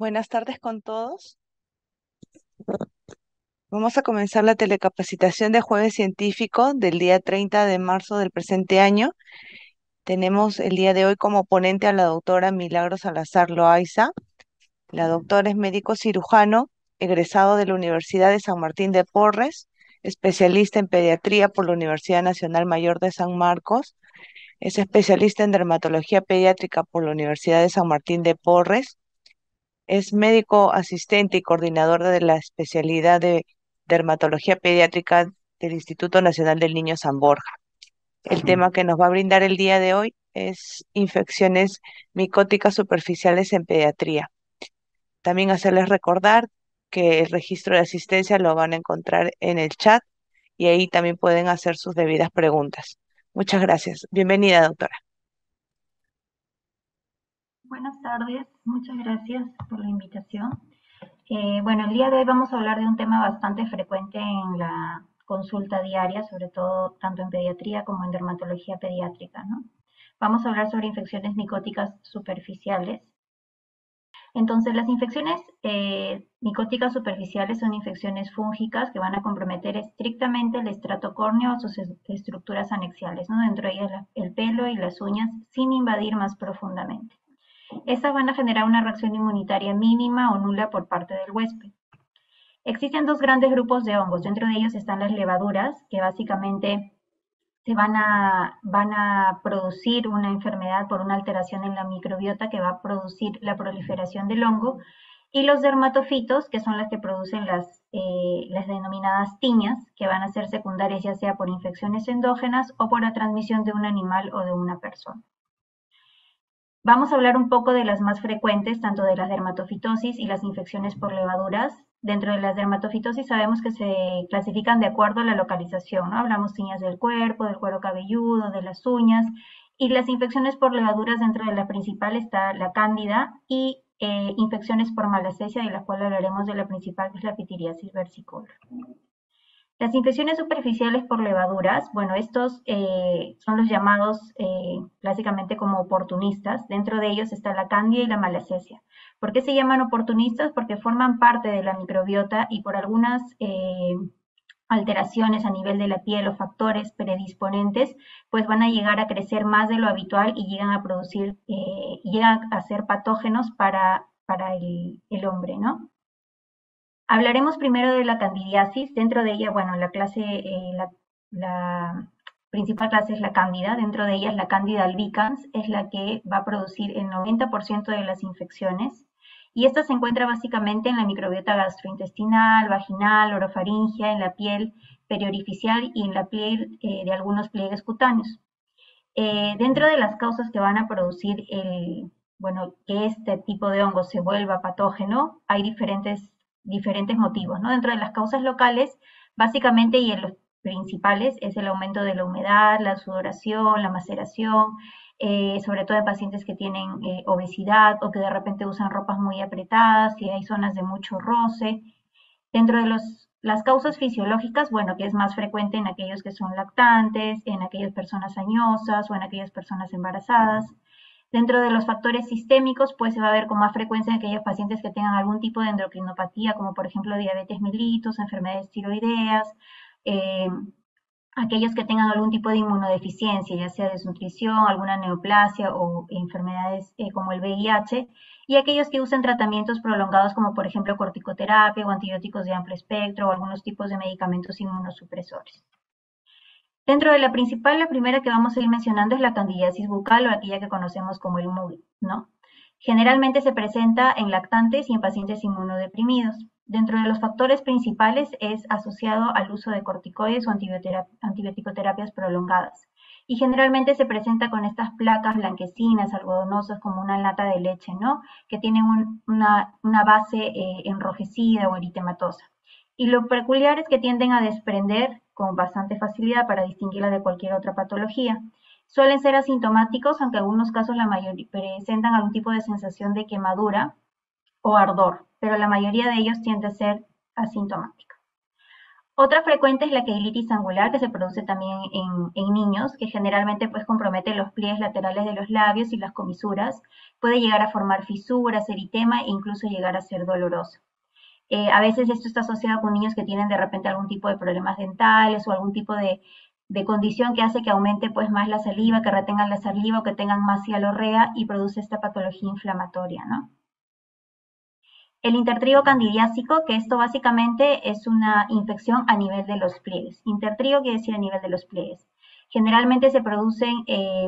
Buenas tardes con todos. Vamos a comenzar la telecapacitación de Jueves Científico del día 30 de marzo del presente año. Tenemos el día de hoy como ponente a la doctora Milagros Salazar Loaiza. La doctora es médico cirujano, egresado de la Universidad de San Martín de Porres, especialista en pediatría por la Universidad Nacional Mayor de San Marcos. Es especialista en dermatología pediátrica por la Universidad de San Martín de Porres. Es médico asistente y coordinador de la especialidad de dermatología pediátrica del Instituto Nacional del Niño San Borja. El tema que nos va a brindar el día de hoy es infecciones micóticas superficiales en pediatría. También hacerles recordar que el registro de asistencia lo van a encontrar en el chat y ahí también pueden hacer sus debidas preguntas. Muchas gracias. Bienvenida, doctora. Buenas tardes, muchas gracias por la invitación. Bueno, el día de hoy vamos a hablar de un tema bastante frecuente en la consulta diaria, sobre todo tanto en pediatría como en dermatología pediátrica, ¿no? Vamos a hablar sobre infecciones micóticas superficiales. Entonces, las infecciones micóticas superficiales son infecciones fúngicas que van a comprometer estrictamente el estrato córneo o sus estructuras anexiales, ¿no? Dentro de ellas el pelo y las uñas, sin invadir más profundamente. Estas van a generar una reacción inmunitaria mínima o nula por parte del huésped. Existen dos grandes grupos de hongos. Dentro de ellos están las levaduras, que básicamente van a producir una enfermedad por una alteración en la microbiota que va a producir la proliferación del hongo. Y los dermatofitos, que son las que producen las denominadas tiñas, que van a ser secundarias ya sea por infecciones endógenas o por la transmisión de un animal o de una persona. Vamos a hablar un poco de las más frecuentes, tanto de la dermatofitosis y las infecciones por levaduras. Dentro de las dermatofitosis sabemos que se clasifican de acuerdo a la localización, ¿no? Hablamos tiñas del cuero cabelludo, de las uñas. Y las infecciones por levaduras, dentro de la principal está la cándida y infecciones por malacesia, de la cual hablaremos de la principal, que es la pitiriasis versicolor. Las infecciones superficiales por levaduras, bueno, estos son los llamados clásicamente como oportunistas. Dentro de ellos está la cándida y la malacesia. ¿Por qué se llaman oportunistas? Porque forman parte de la microbiota y por algunas alteraciones a nivel de la piel o factores predisponentes, pues van a llegar a crecer más de lo habitual y llegan a producir, llegan a ser patógenos para el hombre, ¿no? Hablaremos primero de la candidiasis. Dentro de ella, bueno, la principal clase es la cándida. Dentro de ella, la cándida albicans es la que va a producir el 90% de las infecciones. Y esta se encuentra básicamente en la microbiota gastrointestinal, vaginal, orofaringea, en la piel periorificial y en la piel de algunos pliegues cutáneos. Dentro de las causas que van a producir bueno, que este tipo de hongo se vuelva patógeno, hay diferentes motivos, ¿no? Dentro de las causas locales, básicamente, y en los principales, es el aumento de la humedad, la sudoración, la maceración, sobre todo en pacientes que tienen obesidad o que de repente usan ropas muy apretadas, si hay zonas de mucho roce. Dentro de las causas fisiológicas, bueno, que es más frecuente en aquellos que son lactantes, en aquellas personas añosas o en aquellas personas embarazadas. Dentro de los factores sistémicos, pues se va a ver con más frecuencia en aquellos pacientes que tengan algún tipo de endocrinopatía, como por ejemplo diabetes mellitus, enfermedades tiroideas, eh, aquellos que tengan algún tipo de inmunodeficiencia, ya sea desnutrición, alguna neoplasia o enfermedades como el VIH, y aquellos que usen tratamientos prolongados como por ejemplo corticoterapia o antibióticos de amplio espectro o algunos tipos de medicamentos inmunosupresores. Dentro de la principal, la primera que vamos a ir mencionando es la candidiasis bucal o aquella que conocemos como el MUB, ¿no? Generalmente se presenta en lactantes y en pacientes inmunodeprimidos. Dentro de los factores principales es asociado al uso de corticoides o antibioticoterapias prolongadas. Y generalmente se presenta con estas placas blanquecinas, algodonosas, como una lata de leche, ¿no? Que tienen una base enrojecida o eritematosa. Y lo peculiar es que tienden a desprender con bastante facilidad para distinguirla de cualquier otra patología. Suelen ser asintomáticos, aunque en algunos casos la mayoría presentan algún tipo de sensación de quemadura o ardor, pero la mayoría de ellos tiende a ser asintomática. Otra frecuente es la queilitis angular, que se produce también en niños, que generalmente pues compromete los pliegues laterales de los labios y las comisuras. Puede llegar a formar fisuras, eritema e incluso llegar a ser doloroso. A veces esto está asociado con niños que tienen de repente algún tipo de problemas dentales o algún tipo de condición que hace que aumente pues más la saliva, que retengan la saliva o que tengan más hialorrea y produce esta patología inflamatoria, ¿no? El intertrigo candidiásico, que esto básicamente es una infección a nivel de los pliegues. Intertrigo quiere decir a nivel de los pliegues. Generalmente se producen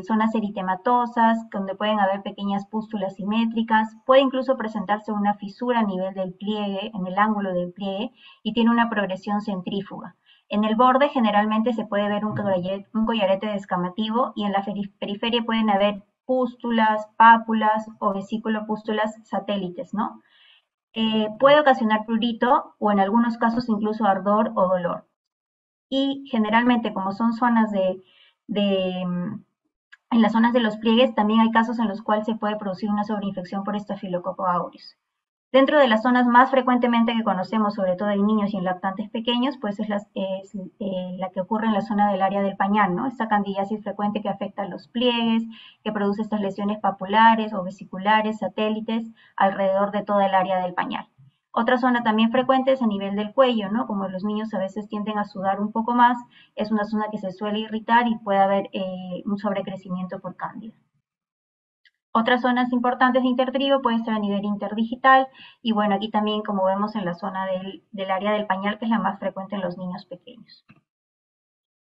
zonas eritematosas, donde pueden haber pequeñas pústulas simétricas, puede incluso presentarse una fisura a nivel del pliegue, en el ángulo del pliegue, y tiene una progresión centrífuga. En el borde generalmente se puede ver un collarete descamativo y en la periferia pueden haber pústulas, pápulas o vesículo-pústulas satélites, ¿no? Puede ocasionar prurito o en algunos casos incluso ardor o dolor. Y generalmente como son zonas en las zonas de los pliegues también hay casos en los cuales se puede producir una sobreinfección por Staphylococcus aureus. Dentro de las zonas más frecuentemente que conocemos, sobre todo en niños y en lactantes pequeños, pues es la que ocurre en la zona del área del pañal, ¿no? Esta candidiasis frecuente que afecta a los pliegues, que produce estas lesiones papulares o vesiculares, satélites, alrededor de toda el área del pañal. Otra zona también frecuente es a nivel del cuello, ¿no? Como los niños a veces tienden a sudar un poco más, es una zona que se suele irritar y puede haber un sobrecrecimiento por cándida. Otras zonas importantes de intertrigo puede ser a nivel interdigital y bueno, aquí también como vemos en la zona del área del pañal, que es la más frecuente en los niños pequeños.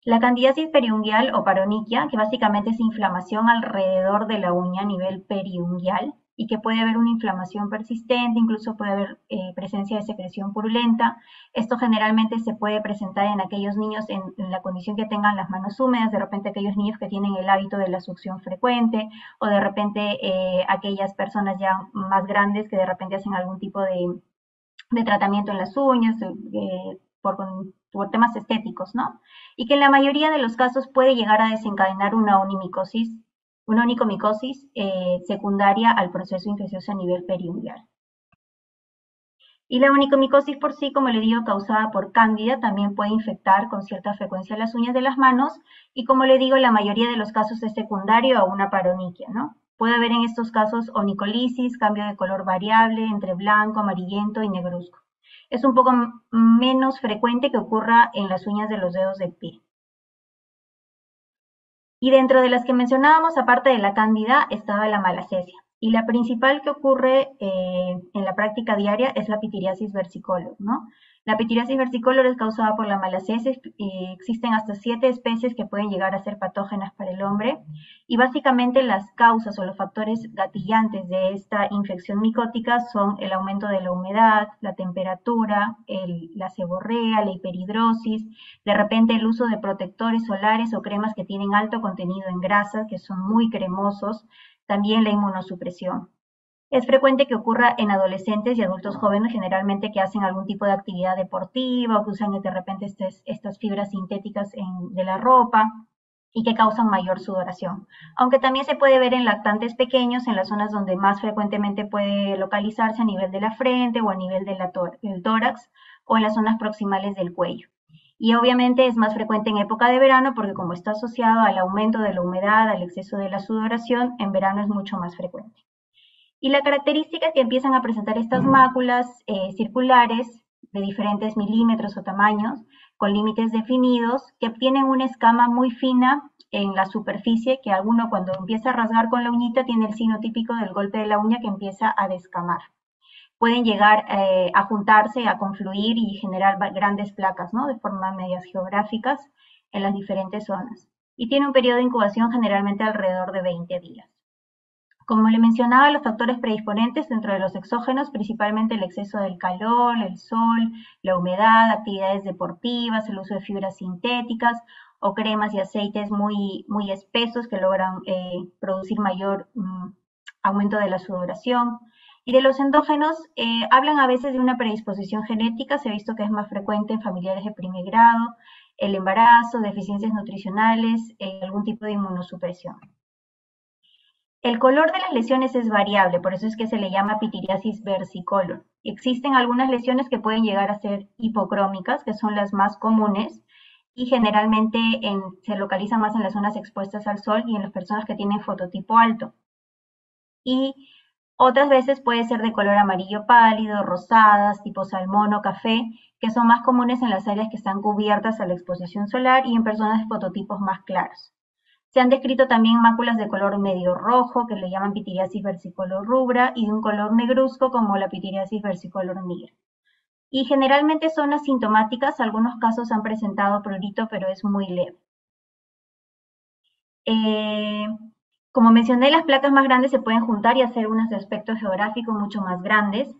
La candidiasis periungual o paroniquia, que básicamente es inflamación alrededor de la uña a nivel periungual y que puede haber una inflamación persistente, incluso puede haber presencia de secreción purulenta. Esto generalmente se puede presentar en aquellos niños en la condición que tengan las manos húmedas, de repente aquellos niños que tienen el hábito de la succión frecuente o de repente aquellas personas ya más grandes que de repente hacen algún tipo de tratamiento en las uñas, por temas estéticos, ¿no? Y que en la mayoría de los casos puede llegar a desencadenar una onicomicosis secundaria al proceso infeccioso a nivel periungual. Y la onicomicosis por sí, como le digo, causada por cándida, también puede infectar con cierta frecuencia las uñas de las manos y como le digo, la mayoría de los casos es secundario a una paroniquia, ¿no? Puede haber en estos casos onicolisis, cambio de color variable entre blanco, amarillento y negruzco. Es un poco menos frecuente que ocurra en las uñas de los dedos del pie. Y dentro de las que mencionábamos, aparte de la cándida, estaba la malacesia. Y la principal que ocurre en la práctica diaria es la pitiriasis versicolor, ¿no? La pitiriasis versicolor es causada por la malacesia. Existen hasta 7 especies que pueden llegar a ser patógenas para el hombre. Y básicamente las causas o los factores gatillantes de esta infección micótica son el aumento de la humedad, la temperatura, la seborrea, la hiperhidrosis, de repente el uso de protectores solares o cremas que tienen alto contenido en grasa, que son muy cremosos, también la inmunosupresión. Es frecuente que ocurra en adolescentes y adultos jóvenes, generalmente que hacen algún tipo de actividad deportiva o que usan de repente estas fibras sintéticas de la ropa y que causan mayor sudoración. Aunque también se puede ver en lactantes pequeños, en las zonas donde más frecuentemente puede localizarse a nivel de la frente o a nivel del tórax o en las zonas proximales del cuello. Y obviamente es más frecuente en época de verano porque como está asociado al aumento de la humedad, al exceso de la sudoración, en verano es mucho más frecuente. Y la característica es que empiezan a presentar estas máculas circulares de diferentes milímetros o tamaños, con límites definidos, que tienen una escama muy fina en la superficie, que alguno cuando empieza a rasgar con la uñita tiene el signo típico del golpe de la uña que empieza a descamar. Pueden llegar a juntarse, a confluir y generar grandes placas, ¿no? De forma medias geográficas en las diferentes zonas. Y tiene un periodo de incubación generalmente alrededor de 20 días. Como le mencionaba, los factores predisponentes dentro de los exógenos, principalmente el exceso del calor, el sol, la humedad, actividades deportivas, el uso de fibras sintéticas o cremas y aceites muy, muy espesos que logran producir mayor aumento de la sudoración. Y de los endógenos, hablan a veces de una predisposición genética, se ha visto que es más frecuente en familiares de primer grado, el embarazo, deficiencias nutricionales, algún tipo de inmunosupresión. El color de las lesiones es variable, por eso es que se le llama pitiriasis versicolor. Existen algunas lesiones que pueden llegar a ser hipocrómicas, que son las más comunes, y generalmente se localizan más en las zonas expuestas al sol y en las personas que tienen fototipo alto. Y otras veces puede ser de color amarillo pálido, rosadas, tipo salmón o café, que son más comunes en las áreas que están cubiertas a la exposición solar y en personas de fototipos más claros. Se han descrito también máculas de color medio rojo, que le llaman pitiriasis versicolor rubra, y de un color negruzco como la pitiriasis versicolor nigra. Y generalmente son asintomáticas, algunos casos han presentado prurito, pero es muy leve. Como mencioné, las placas más grandes se pueden juntar y hacer unas de aspecto geográfico mucho más grandes.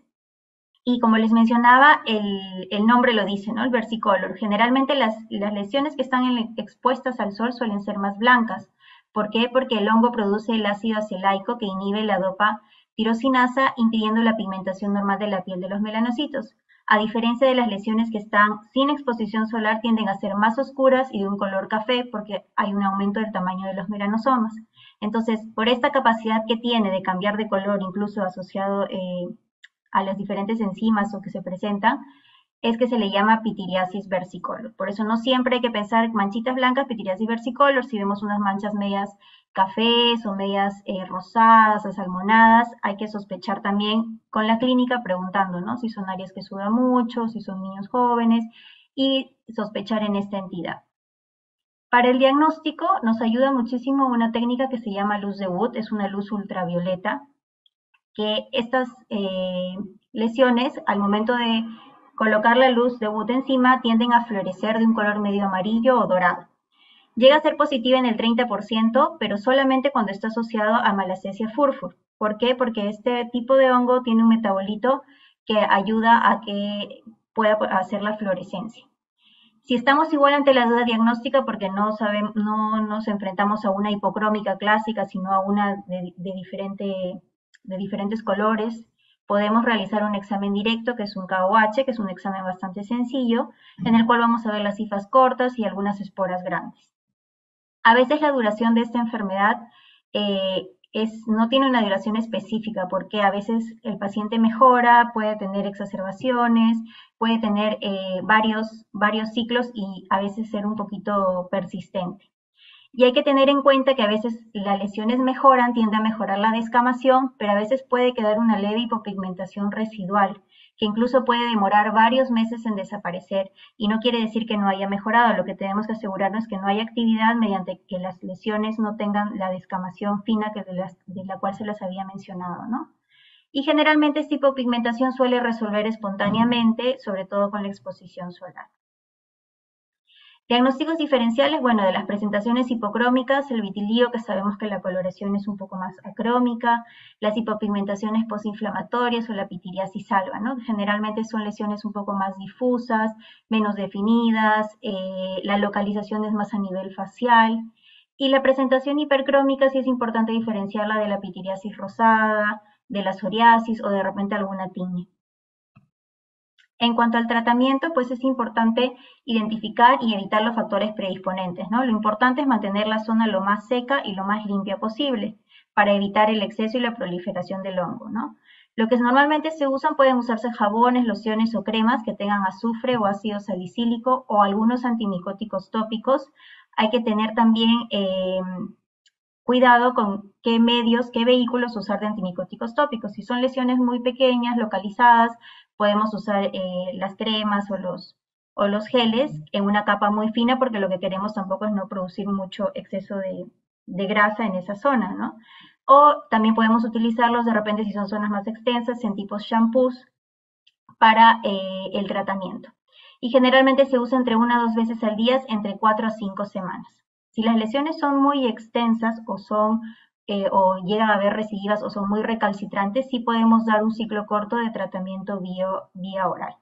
Y como les mencionaba, el nombre lo dice, ¿no? El versicolor. Generalmente las lesiones que están expuestas al sol suelen ser más blancas. ¿Por qué? Porque el hongo produce el ácido acelaico que inhibe la dopa tirosinasa, impidiendo la pigmentación normal de la piel de los melanocitos. A diferencia de las lesiones que están sin exposición solar, tienden a ser más oscuras y de un color café porque hay un aumento del tamaño de los melanosomas. Entonces, por esta capacidad que tiene de cambiar de color, incluso asociado a las diferentes enzimas o que se presentan, es que se le llama pitiriasis versicolor. Por eso no siempre hay que pensar manchitas blancas, pitiriasis versicolor. Si vemos unas manchas medias cafés o medias rosadas, asalmonadas, hay que sospechar también con la clínica preguntando, ¿no? Si son áreas que sudan mucho, si son niños jóvenes y sospechar en esta entidad. Para el diagnóstico nos ayuda muchísimo una técnica que se llama luz de Wood, es una luz ultravioleta, que estas lesiones, al momento de colocar la luz de Wood encima, tienden a florecer de un color medio amarillo o dorado. Llega a ser positiva en el 30%, pero solamente cuando está asociado a Malassezia furfur. ¿Por qué? Porque este tipo de hongo tiene un metabolito que ayuda a que pueda hacer la fluorescencia. Si estamos igual ante la duda diagnóstica porque no nos enfrentamos a una hipocrómica clásica, sino a una de diferentes colores, podemos realizar un examen directo, que es un KOH, que es un examen bastante sencillo, en el cual vamos a ver las cifras cortas y algunas esporas grandes. A veces la duración de esta enfermedad no tiene una duración específica, porque a veces el paciente mejora, puede tener exacerbaciones, puede tener varios ciclos y a veces ser un poquito persistente. Y hay que tener en cuenta que a veces las lesiones mejoran, tiende a mejorar la descamación, pero a veces puede quedar una leve hipopigmentación residual, que incluso puede demorar varios meses en desaparecer. Y no quiere decir que no haya mejorado, lo que tenemos que asegurarnos es que no haya actividad mediante que las lesiones no tengan la descamación fina de la cual se les había mencionado, ¿no? Y generalmente esta hipopigmentación suele resolver espontáneamente, sobre todo con la exposición solar. Diagnósticos diferenciales, bueno, de las presentaciones hipocrómicas, el vitiligo, que sabemos que la coloración es un poco más acrómica, las hipopigmentaciones posinflamatorias o la pitiriasis alba, ¿no? Generalmente son lesiones un poco más difusas, menos definidas, la localización es más a nivel facial, y la presentación hipercrómica sí es importante diferenciarla de la pitiriasis rosada, de la psoriasis o de repente alguna tiña. En cuanto al tratamiento, pues es importante identificar y evitar los factores predisponentes, ¿no? Lo importante es mantener la zona lo más seca y lo más limpia posible para evitar el exceso y la proliferación del hongo, ¿no? Lo que normalmente se usan pueden usarse jabones, lociones o cremas que tengan azufre o ácido salicílico o algunos antimicóticos tópicos. Hay que tener también cuidado con qué medios, qué vehículos usar de antimicóticos tópicos. Si son lesiones muy pequeñas, localizadas, podemos usar las cremas o los geles en una capa muy fina porque lo que queremos tampoco es no producir mucho exceso de grasa en esa zona, ¿no? O también podemos utilizarlos de repente si son zonas más extensas en tipos shampoos para el tratamiento. Y generalmente se usa entre 1 a 2 veces al día, entre 4 a 5 semanas. Si las lesiones son muy extensas o llegan a haber recidivas o son muy recalcitrantes, sí podemos dar un ciclo corto de tratamiento vía oral.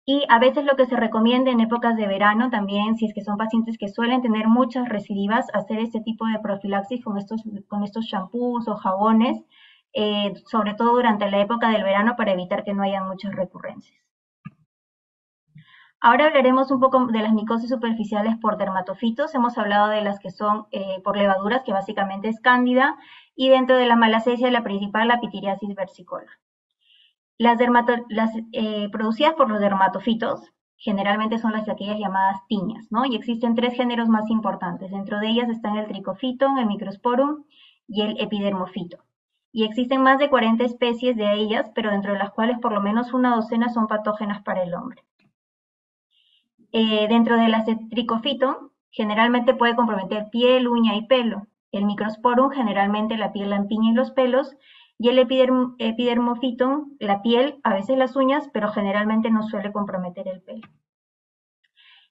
Y a veces lo que se recomienda en épocas de verano también, si es que son pacientes que suelen tener muchas recidivas, hacer este tipo de profilaxis con estos shampoos o jabones, sobre todo durante la época del verano para evitar que no haya muchas recurrencias. Ahora hablaremos un poco de las micosis superficiales por dermatofitos. Hemos hablado de las que son por levaduras, que básicamente es cándida, y dentro de la Malassezia la principal, la pitiriasis versicolor. Las producidas por los dermatofitos generalmente son las aquellas llamadas tiñas, ¿no? Y existen tres géneros más importantes. Dentro de ellas están el tricofiton, el microsporum y el epidermofito. Y existen más de 40 especies de ellas, pero dentro de las cuales por lo menos una docena son patógenas para el hombre. Dentro de las de tricofito, generalmente puede comprometer piel, uña y pelo. El microsporum, generalmente la piel, la piña y los pelos. Y el epidermofiton, la piel, a veces las uñas, pero generalmente no suele comprometer el pelo.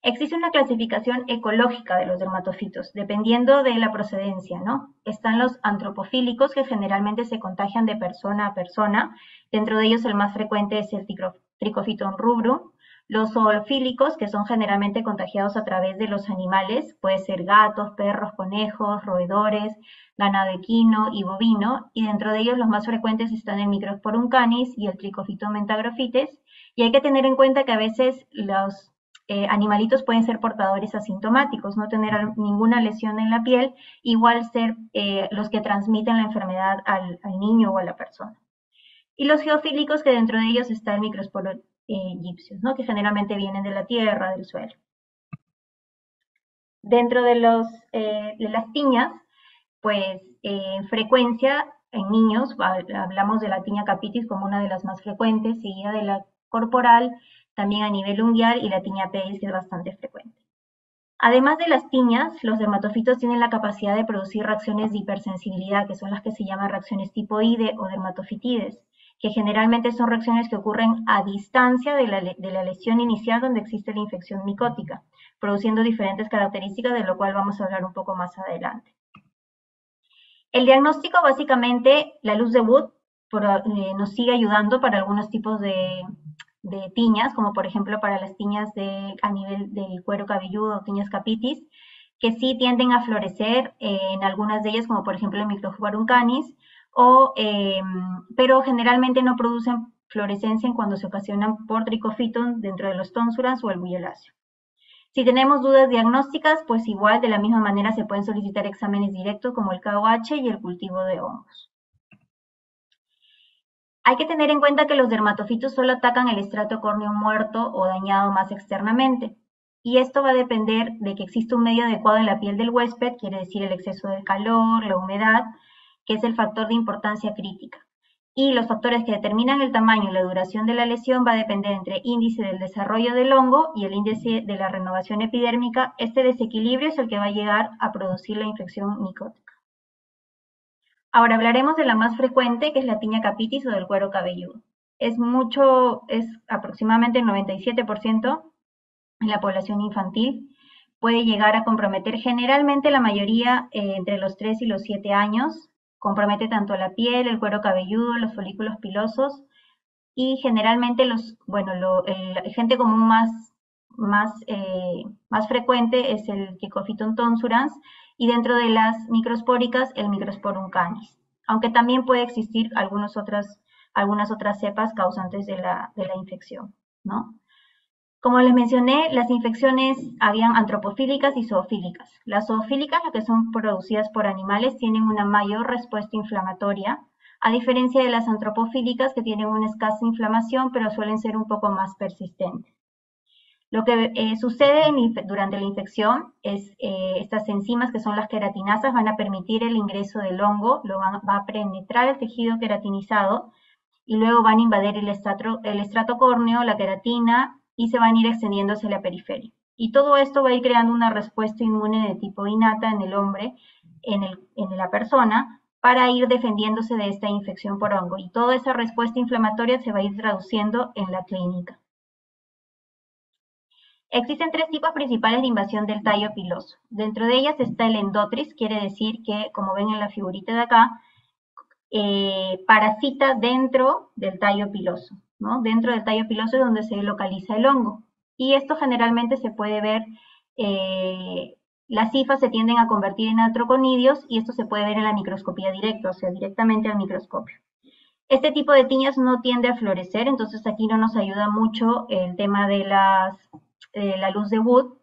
Existe una clasificación ecológica de los dermatofitos, dependiendo de la procedencia, ¿no? Están los antropofílicos, que generalmente se contagian de persona a persona. Dentro de ellos el más frecuente es el tricofiton rubrum. Los zoofílicos, que son generalmente contagiados a través de los animales, puede ser gatos, perros, conejos, roedores, ganado equino y bovino, y dentro de ellos los más frecuentes están el Microsporum canis y el Trichofiton mentagrophytes, y hay que tener en cuenta que a veces los animalitos pueden ser portadores asintomáticos, no tener ninguna lesión en la piel, igual ser los que transmiten la enfermedad al niño o a la persona. Y los geofílicos, que dentro de ellos está el Microsporum gypsius, ¿no? Que generalmente vienen de la tierra, del suelo. Dentro de las tiñas, pues en frecuencia en niños hablamos de la tiña capitis como una de las más frecuentes, seguida de la corporal, también a nivel unguial, y la tiña pedis, que es bastante frecuente. Además de las tiñas, los dermatofitos tienen la capacidad de producir reacciones de hipersensibilidad, que son las que se llaman reacciones tipo IDE o dermatofitides, que generalmente son reacciones que ocurren a distancia de la lesión inicial donde existe la infección micótica, produciendo diferentes características, de lo cual vamos a hablar un poco más adelante. El diagnóstico, básicamente, la luz de Wood nos sigue ayudando para algunos tipos de tiñas, como por ejemplo para las tiñas a nivel del cuero cabelludo, tiñas capitis, que sí tienden a florecer en algunas de ellas, como por ejemplo el Microsporum canis, pero generalmente no producen fluorescencia cuando se ocasionan por tricofiton dentro de los tonsurans o el buyeláceo. Si tenemos dudas diagnósticas, pues igual de la misma manera se pueden solicitar exámenes directos como el KOH y el cultivo de hongos. Hay que tener en cuenta que los dermatofitos solo atacan el estrato córneo muerto o dañado más externamente, y esto va a depender de que exista un medio adecuado en la piel del huésped, quiere decir el exceso de calor, la humedad, que es el factor de importancia crítica. Y los factores que determinan el tamaño y la duración de la lesión va a depender entre índice del desarrollo del hongo y el índice de la renovación epidérmica. Este desequilibrio es el que va a llegar a producir la infección micótica. Ahora hablaremos de la más frecuente, que es la tiña capitis o del cuero cabelludo. Es aproximadamente el 97% en la población infantil. Puede llegar a comprometer generalmente la mayoría entre los 3 y los 7 años. Compromete tanto la piel, el cuero cabelludo, los folículos pilosos, y generalmente el gente común más frecuente es el Trichofiton tonsurans, y dentro de las microspóricas el Microsporum canis, aunque también puede existir algunas otras cepas causantes de la infección, ¿no? Como les mencioné, las infecciones habían antropofílicas y zoofílicas. Las zoofílicas, las que son producidas por animales, tienen una mayor respuesta inflamatoria, a diferencia de las antropofílicas, que tienen una escasa inflamación, pero suelen ser un poco más persistentes. Lo que sucede durante la infección es estas enzimas, que son las queratinasas, van a permitir el ingreso del hongo, va a penetrar el tejido queratinizado y luego van a invadir el estrato córneo, la queratina, y se van a ir extendiendo hacia la periferia. Y todo esto va a ir creando una respuesta inmune de tipo innata en el hombre, en la persona, para ir defendiéndose de esta infección por hongo. Y toda esa respuesta inflamatoria se va a ir traduciendo en la clínica. Existen tres tipos principales de invasión del tallo piloso. Dentro de ellas está el endotris, quiere decir que, como ven en la figurita de acá, parasita dentro del tallo piloso, ¿no? Dentro del tallo piloso es donde se localiza el hongo. Y esto generalmente se puede ver, las hifas se tienden a convertir en artroconidios, y esto se puede ver en la microscopía directa, o sea, directamente al microscopio. Este tipo de tiñas no tiende a florecer, entonces aquí no nos ayuda mucho el tema de la luz de Wood,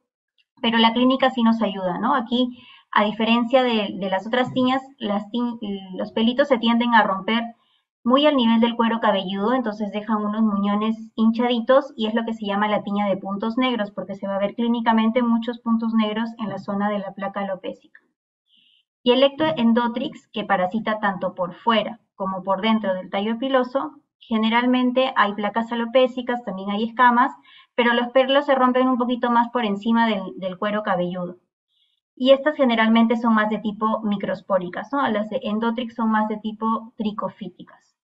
pero la clínica sí nos ayuda, ¿no? Aquí, a diferencia de las otras tiñas, los pelitos se tienden a romper muy al nivel del cuero cabelludo, entonces dejan unos muñones hinchaditos y es lo que se llama la tiña de puntos negros, porque se va a ver clínicamente muchos puntos negros en la zona de la placa alopécica. Y el ectoendotrix, que parasita tanto por fuera como por dentro del tallo piloso, generalmente hay placas alopécicas, también hay escamas, pero los pelos se rompen un poquito más por encima del cuero cabelludo. Y estas generalmente son más de tipo microspóricas, ¿no? Las de endotrix son más de tipo tricofíticas.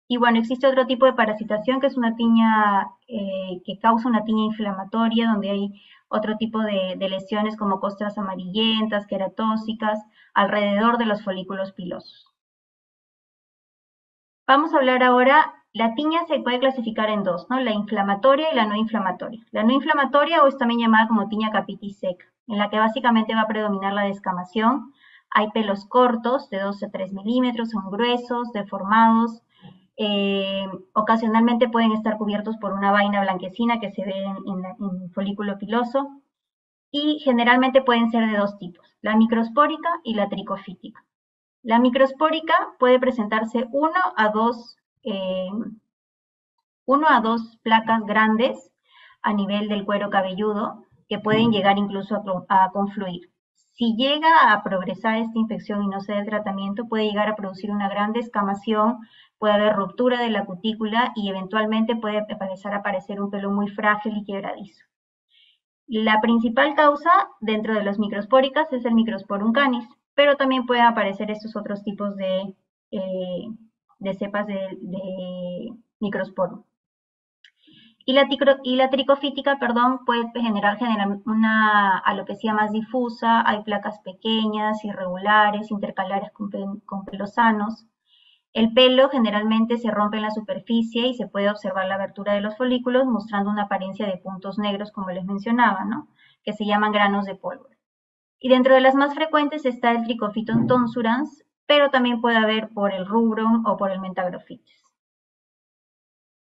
Y bueno, existe otro tipo de parasitación que es una tiña que causa una tiña inflamatoria, donde hay otro tipo de lesiones como costras amarillentas, queratóxicas, alrededor de los folículos pilosos. Vamos a hablar ahora, la tiña se puede clasificar en dos, ¿no? La inflamatoria y la no inflamatoria. La no inflamatoria, o es también llamada como tiña capitis seca, en la que básicamente va a predominar la descamación. Hay pelos cortos, de 2 a 3 milímetros, son gruesos, deformados. Ocasionalmente pueden estar cubiertos por una vaina blanquecina que se ve en el folículo piloso. Y generalmente pueden ser de dos tipos, la microspórica y la tricofítica. La microspórica puede presentarse eh, uno a dos placas grandes a nivel del cuero cabelludo que pueden llegar incluso a confluir. Si llega a progresar esta infección y no se da el tratamiento, puede llegar a producir una gran descamación, puede haber ruptura de la cutícula y eventualmente puede empezar a aparecer un pelo muy frágil y quebradizo. La principal causa dentro de las microspóricas es el Microsporum canis, pero también pueden aparecer estos otros tipos de cepas de microsporum. Y la tricofítica, perdón, puede generar una alopecia más difusa, hay placas pequeñas, irregulares, intercalares con pelos sanos. El pelo generalmente se rompe en la superficie y se puede observar la abertura de los folículos mostrando una apariencia de puntos negros, como les mencionaba, ¿no? Que se llaman granos de pólvora. Y dentro de las más frecuentes está el Trichophyton tonsurans, pero también puede haber por el rubrum o por el Mentagrophytes.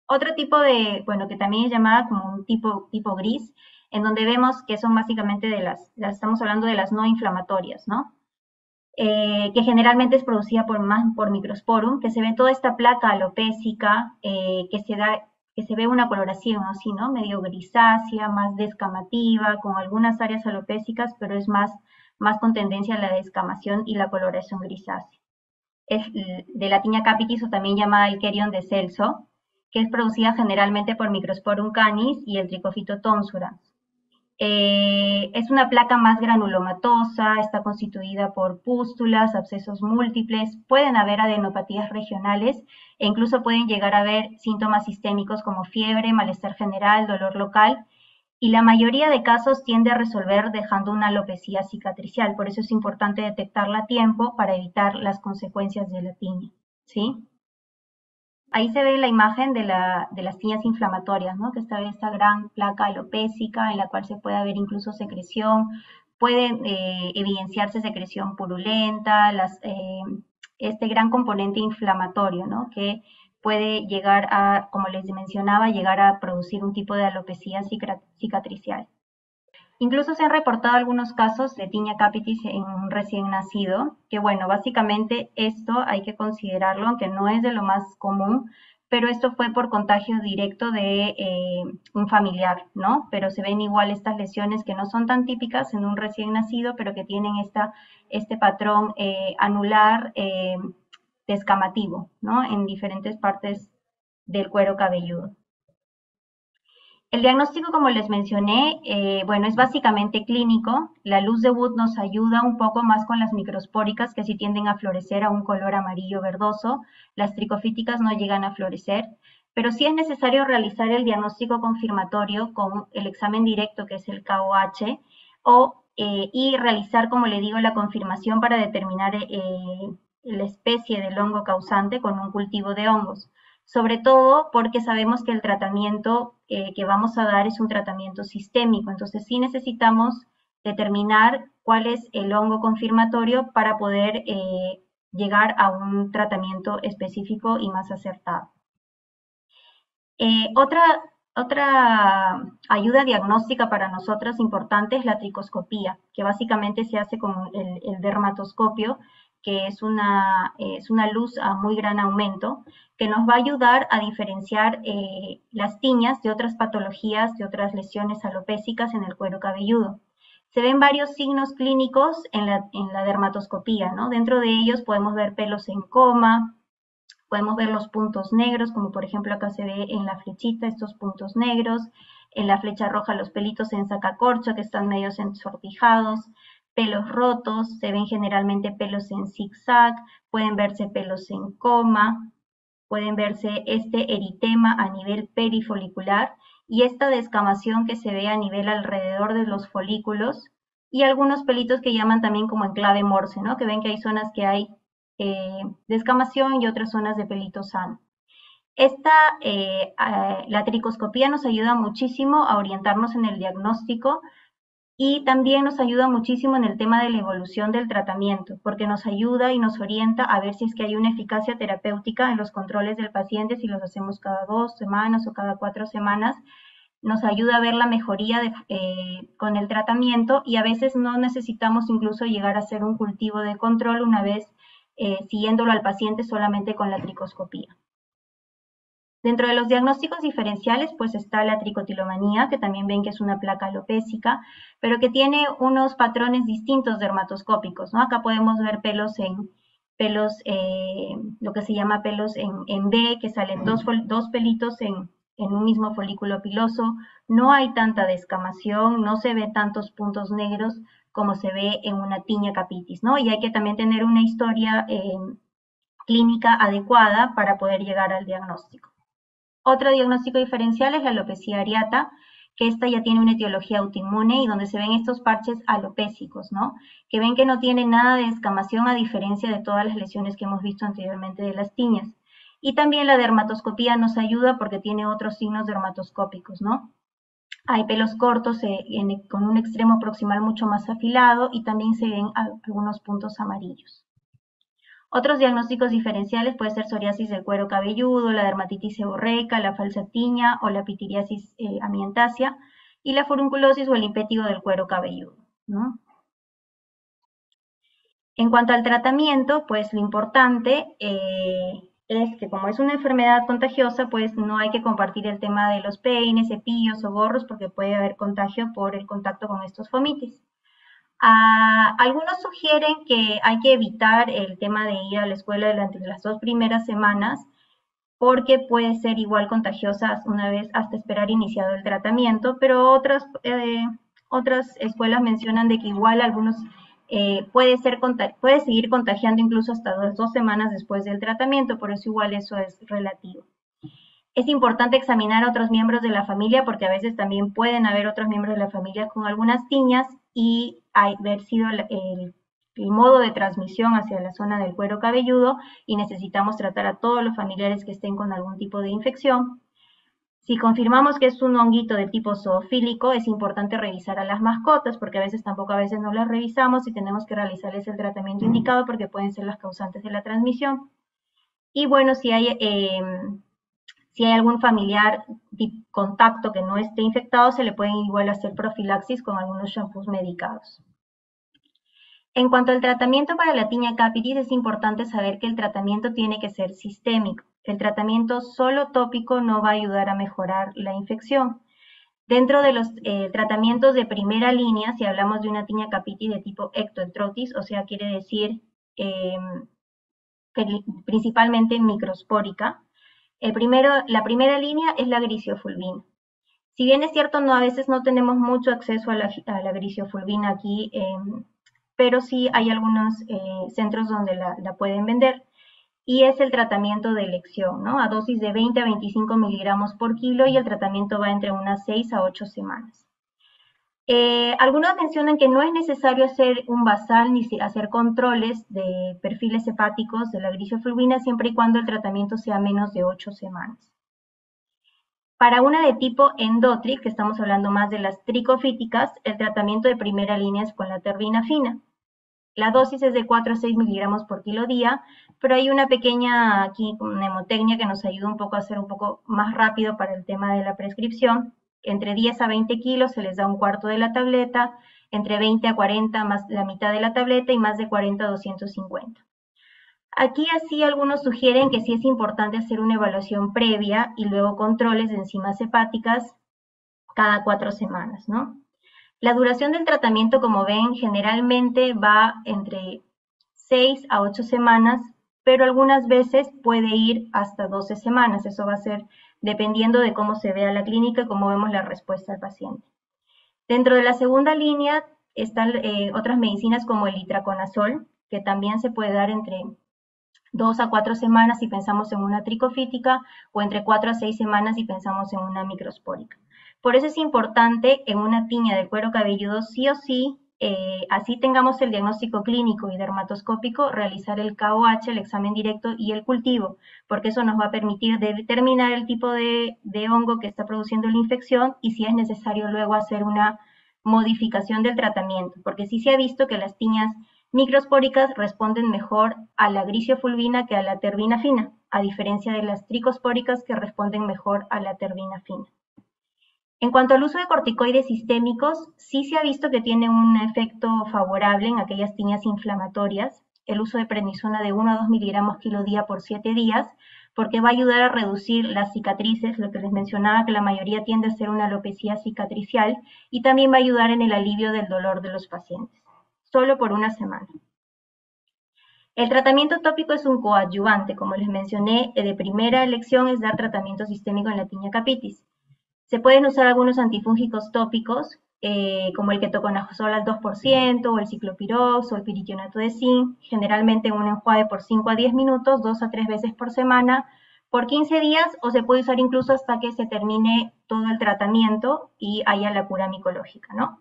Otro tipo bueno, que también es llamada como un tipo gris, en donde vemos que son básicamente estamos hablando de las no inflamatorias, ¿no? Que generalmente es producida por microsporum, que se ve toda esta placa alopécica, que se ve una coloración así, ¿no? Medio grisácea, más descamativa, con algunas áreas alopécicas, pero es más con tendencia a la descamación y la coloración grisácea. Es de la tiña capitis, o también llamada el Kerion de Celso, que es producida generalmente por Microsporum canis y el Trichophyton tonsurans. Es una placa más granulomatosa, está constituida por pústulas, abscesos múltiples, pueden haber adenopatías regionales e incluso pueden llegar a haber síntomas sistémicos como fiebre, malestar general, dolor local, y la mayoría de casos tiende a resolver dejando una alopecia cicatricial. Por eso es importante detectarla a tiempo para evitar las consecuencias de la tiña, ¿sí? Ahí se ve la imagen de las tiñas inflamatorias, ¿no? Que está esta gran placa alopécica en la cual se puede ver incluso secreción, puede evidenciarse secreción purulenta, este gran componente inflamatorio, ¿no? Que puede llegar a, como les mencionaba, llegar a producir un tipo de alopecia cicatricial. Incluso se han reportado algunos casos de tiña capitis en un recién nacido, que bueno, básicamente esto hay que considerarlo, aunque no es de lo más común, pero esto fue por contagio directo de un familiar, ¿no? Pero se ven igual estas lesiones que no son tan típicas en un recién nacido, pero que tienen este patrón anular descamativo, ¿no? En diferentes partes del cuero cabelludo. El diagnóstico, como les mencioné, bueno, es básicamente clínico. La luz de Wood nos ayuda un poco más con las microspóricas, que sí tienden a florecer a un color amarillo verdoso. Las tricofíticas no llegan a florecer, pero sí es necesario realizar el diagnóstico confirmatorio con el examen directo, que es el KOH, y realizar, como le digo, la confirmación para determinar la especie del hongo causante con un cultivo de hongos, sobre todo porque sabemos que el tratamiento que vamos a dar es un tratamiento sistémico, entonces sí necesitamos determinar cuál es el hongo confirmatorio para poder llegar a un tratamiento específico y más acertado. Otra ayuda diagnóstica para nosotros importante es la tricoscopía, que básicamente se hace con el dermatoscopio, que es una luz a muy gran aumento, que nos va a ayudar a diferenciar las tiñas de otras patologías, de otras lesiones alopécicas en el cuero cabelludo. Se ven varios signos clínicos en la dermatoscopía, ¿no? Dentro de ellos podemos ver pelos en coma, podemos ver los puntos negros, como por ejemplo acá se ve en la flechita estos puntos negros, en la flecha roja los pelitos en sacacorcho que están medio ensortijados, pelos rotos, se ven generalmente pelos en zigzag, pueden verse pelos en coma, pueden verse este eritema a nivel perifolicular y esta descamación que se ve a nivel alrededor de los folículos y algunos pelitos que llaman también como en clave Morse, ¿no? Que ven que hay zonas que hay descamación y otras zonas de pelito sano. La tricoscopía nos ayuda muchísimo a orientarnos en el diagnóstico y también nos ayuda muchísimo en el tema de la evolución del tratamiento, porque nos ayuda y nos orienta a ver si es que hay una eficacia terapéutica en los controles del paciente, si los hacemos cada 2 semanas o cada 4 semanas, nos ayuda a ver la mejoría con el tratamiento y a veces no necesitamos incluso llegar a hacer un cultivo de control una vez siguiéndolo al paciente solamente con la tricoscopía. Dentro de los diagnósticos diferenciales, pues está la tricotilomanía, que también ven que es una placa alopécica, pero que tiene unos patrones distintos dermatoscópicos, ¿no? Acá podemos ver lo que se llama pelos en B, que salen dos pelitos en un mismo folículo piloso. No hay tanta descamación, no se ve tantos puntos negros como se ve en una tiña capitis, ¿no? Y hay que también tener una historia clínica adecuada para poder llegar al diagnóstico. Otro diagnóstico diferencial es la alopecia areata, que esta ya tiene una etiología autoinmune y donde se ven estos parches alopésicos, ¿no? Que ven que no tiene nada de descamación a diferencia de todas las lesiones que hemos visto anteriormente de las tiñas. Y también la dermatoscopía nos ayuda porque tiene otros signos dermatoscópicos, ¿no? Hay pelos cortos con un extremo proximal mucho más afilado y también se ven algunos puntos amarillos. Otros diagnósticos diferenciales pueden ser psoriasis del cuero cabelludo, la dermatitis seborreica, la falsa tiña o la pitiriasis amiantácea y la furunculosis o el impétigo del cuero cabelludo, ¿no? En cuanto al tratamiento, pues lo importante es que como es una enfermedad contagiosa, pues no hay que compartir el tema de los peines, cepillos o gorros porque puede haber contagio por el contacto con estos fomites. Algunos sugieren que hay que evitar el tema de ir a la escuela durante las 2 primeras semanas porque puede ser igual contagiosa una vez hasta esperar iniciado el tratamiento, pero otras escuelas mencionan de que igual algunos puede seguir contagiando incluso hasta 2 semanas después del tratamiento, por eso igual eso es relativo. Es importante examinar a otros miembros de la familia porque a veces también pueden haber otros miembros de la familia con algunas tiñas y haber sido el modo de transmisión hacia la zona del cuero cabelludo y necesitamos tratar a todos los familiares que estén con algún tipo de infección. Si confirmamos que es un honguito de tipo zoofílico, es importante revisar a las mascotas porque a veces no las revisamos y tenemos que realizarles el tratamiento indicado porque pueden ser las causantes de la transmisión. Y bueno, si hay algún familiar de contacto que no esté infectado, se le pueden igual hacer profilaxis con algunos shampoos medicados. En cuanto al tratamiento para la tiña capitis, es importante saber que el tratamiento tiene que ser sistémico. El tratamiento solo tópico no va a ayudar a mejorar la infección. Dentro de los tratamientos de primera línea, si hablamos de una tiña capitis de tipo ectoentrotis, o sea, quiere decir principalmente microspórica, la primera línea es la gliciofulvina. Si bien es cierto, a veces no tenemos mucho acceso a la gliciofulvina aquí, pero sí hay algunos centros donde la pueden vender. Y es el tratamiento de elección, ¿no? A dosis de 20 a 25 miligramos por kilo y el tratamiento va entre unas 6 a 8 semanas. Algunos mencionan que no es necesario hacer un basal ni hacer controles de perfiles hepáticos de la gliciofulvina siempre y cuando el tratamiento sea menos de 8 semanas. Para una de tipo endotric, que estamos hablando más de las tricofíticas, el tratamiento de primera línea es con la terbinafina. La dosis es de 4 a 6 miligramos por kilo día, pero hay una pequeña aquí mnemotecnia que nos ayuda un poco a hacer un poco más rápido para el tema de la prescripción. Entre 10 a 20 kilos se les da un cuarto de la tableta, entre 20 a 40 más la mitad de la tableta y más de 40 a 250. Aquí así algunos sugieren que sí es importante hacer una evaluación previa y luego controles de enzimas hepáticas cada 4 semanas, ¿no? La duración del tratamiento, como ven, generalmente va entre 6 a 8 semanas, pero algunas veces puede ir hasta 12 semanas. Eso va a ser dependiendo de cómo se vea la clínica y cómo vemos la respuesta al paciente. Dentro de la segunda línea están otras medicinas como el itraconazol, que también se puede dar entre 2 a 4 semanas si pensamos en una tricofítica o entre 4 a 6 semanas si pensamos en una microspórica. Por eso es importante en una tiña del cuero cabelludo sí o sí, así tengamos el diagnóstico clínico y dermatoscópico, realizar el KOH, el examen directo y el cultivo, porque eso nos va a permitir determinar el tipo de hongo que está produciendo la infección y si es necesario luego hacer una modificación del tratamiento, porque sí se ha visto que las tiñas microspóricas responden mejor a la gliciofulvina que a la terbina fina, a diferencia de las tricospóricas que responden mejor a la terbina fina. En cuanto al uso de corticoides sistémicos, sí se ha visto que tiene un efecto favorable en aquellas tiñas inflamatorias, el uso de prednisona de 1 a 2 miligramos kilo día por 7 días, porque va a ayudar a reducir las cicatrices, lo que les mencionaba que la mayoría tiende a ser una alopecia cicatricial, y también va a ayudar en el alivio del dolor de los pacientes, solo por una semana. El tratamiento tópico es un coadyuvante, como les mencioné, de primera elección es dar tratamiento sistémico en la tiña capitis. Se pueden usar algunos antifúngicos tópicos, como el ketoconazol al 2%, o el ciclopirox, o el piritionato de zinc, generalmente en un enjuague por 5 a 10 minutos, 2 a 3 veces por semana, por 15 días, o se puede usar incluso hasta que se termine todo el tratamiento y haya la cura micológica, ¿no?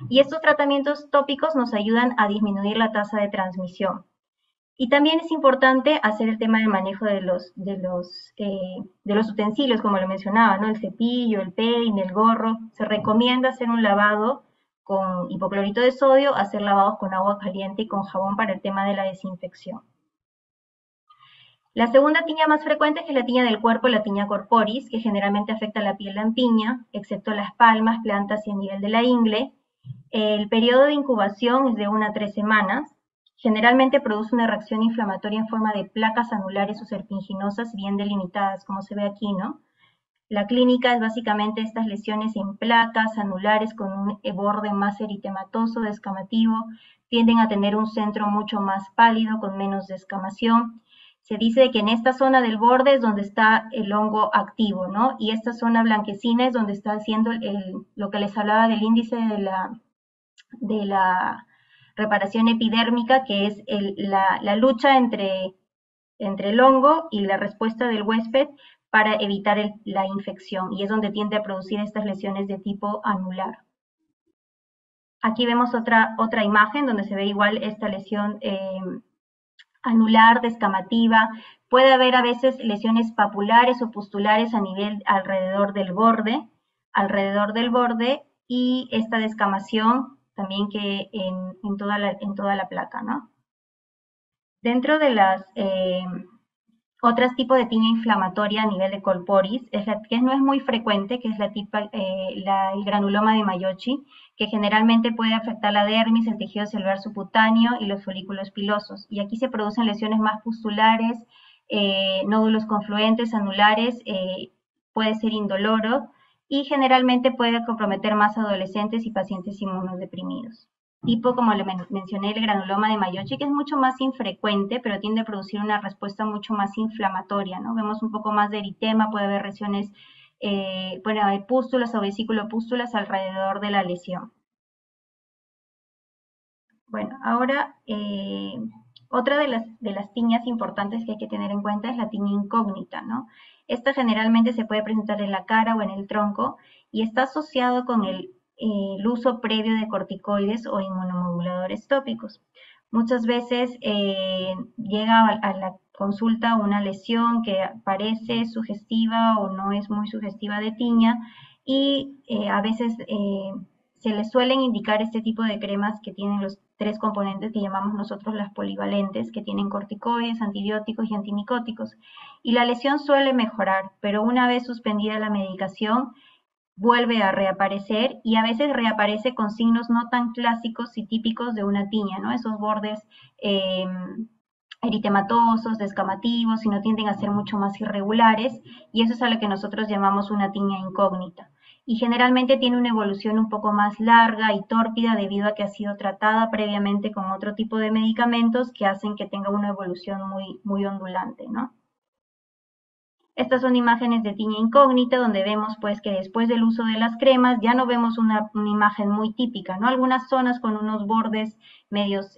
Y estos tratamientos tópicos nos ayudan a disminuir la tasa de transmisión. Y también es importante hacer el tema del manejo de los utensilios, como lo mencionaba, ¿no? El cepillo, el peine, el gorro. Se recomienda hacer un lavado con hipoclorito de sodio, hacer lavados con agua caliente y con jabón para el tema de la desinfección. La segunda tiña más frecuente es la tiña del cuerpo, la tiña corporis, que generalmente afecta la piel lampiña, excepto las palmas, plantas y a nivel de la ingle. El periodo de incubación es de 1 a 3 semanas. Generalmente produce una reacción inflamatoria en forma de placas anulares o serpiginosas bien delimitadas, como se ve aquí, ¿no? La clínica es básicamente estas lesiones en placas anulares con un borde más eritematoso, descamativo, tienden a tener un centro mucho más pálido, con menos descamación. Se dice que en esta zona del borde es donde está el hongo activo, ¿no? Y esta zona blanquecina es donde está haciendo lo que les hablaba del índice de la reparación epidérmica, que es la lucha entre el hongo y la respuesta del huésped para evitar la infección, y es donde tiende a producir estas lesiones de tipo anular. Aquí vemos otra imagen donde se ve igual esta lesión anular, descamativa. Puede haber a veces lesiones papulares o pustulares a nivel alrededor del borde, y esta descamación también que en toda la placa, ¿no? Dentro de las otros tipos de tiña inflamatoria a nivel de colporis, que no es muy frecuente, que es el granuloma de Mayochi, que generalmente puede afectar la dermis, el tejido celular subcutáneo y los folículos pilosos. Y aquí se producen lesiones más pustulares, nódulos confluentes, anulares, puede ser indoloro y generalmente puede comprometer más adolescentes y pacientes inmunodeprimidos. Tipo, como le mencioné, el granuloma de Mayochi, que es mucho más infrecuente, pero tiende a producir una respuesta mucho más inflamatoria, ¿no? Vemos un poco más de eritema, puede haber lesiones, puede haber pústulas o vesiculopústulas alrededor de la lesión. Bueno, ahora, otra de las tiñas importantes que hay que tener en cuenta es la tiña incógnita, ¿no? Esta generalmente se puede presentar en la cara o en el tronco y está asociado con el uso previo de corticoides o inmunomoduladores tópicos. Muchas veces llega a la consulta una lesión que parece sugestiva o no es muy sugestiva de tiña y a veces se les suelen indicar este tipo de cremas que tienen los 3 componentes que llamamos nosotros las polivalentes, que tienen corticoides, antibióticos y antimicóticos. Y la lesión suele mejorar, pero una vez suspendida la medicación, vuelve a reaparecer y a veces reaparece con signos no tan clásicos y típicos de una tiña, ¿no? Esos bordes eritematosos, descamativos, sino tienden a ser mucho más irregulares, y eso es a lo que nosotros llamamos una tiña incógnita. Y generalmente tiene una evolución un poco más larga y tórpida debido a que ha sido tratada previamente con otro tipo de medicamentos que hacen que tenga una evolución muy ondulante, ¿no? Estas son imágenes de tiña incógnita donde vemos pues que después del uso de las cremas ya no vemos una imagen muy típica, ¿no? Algunas zonas con unos bordes medios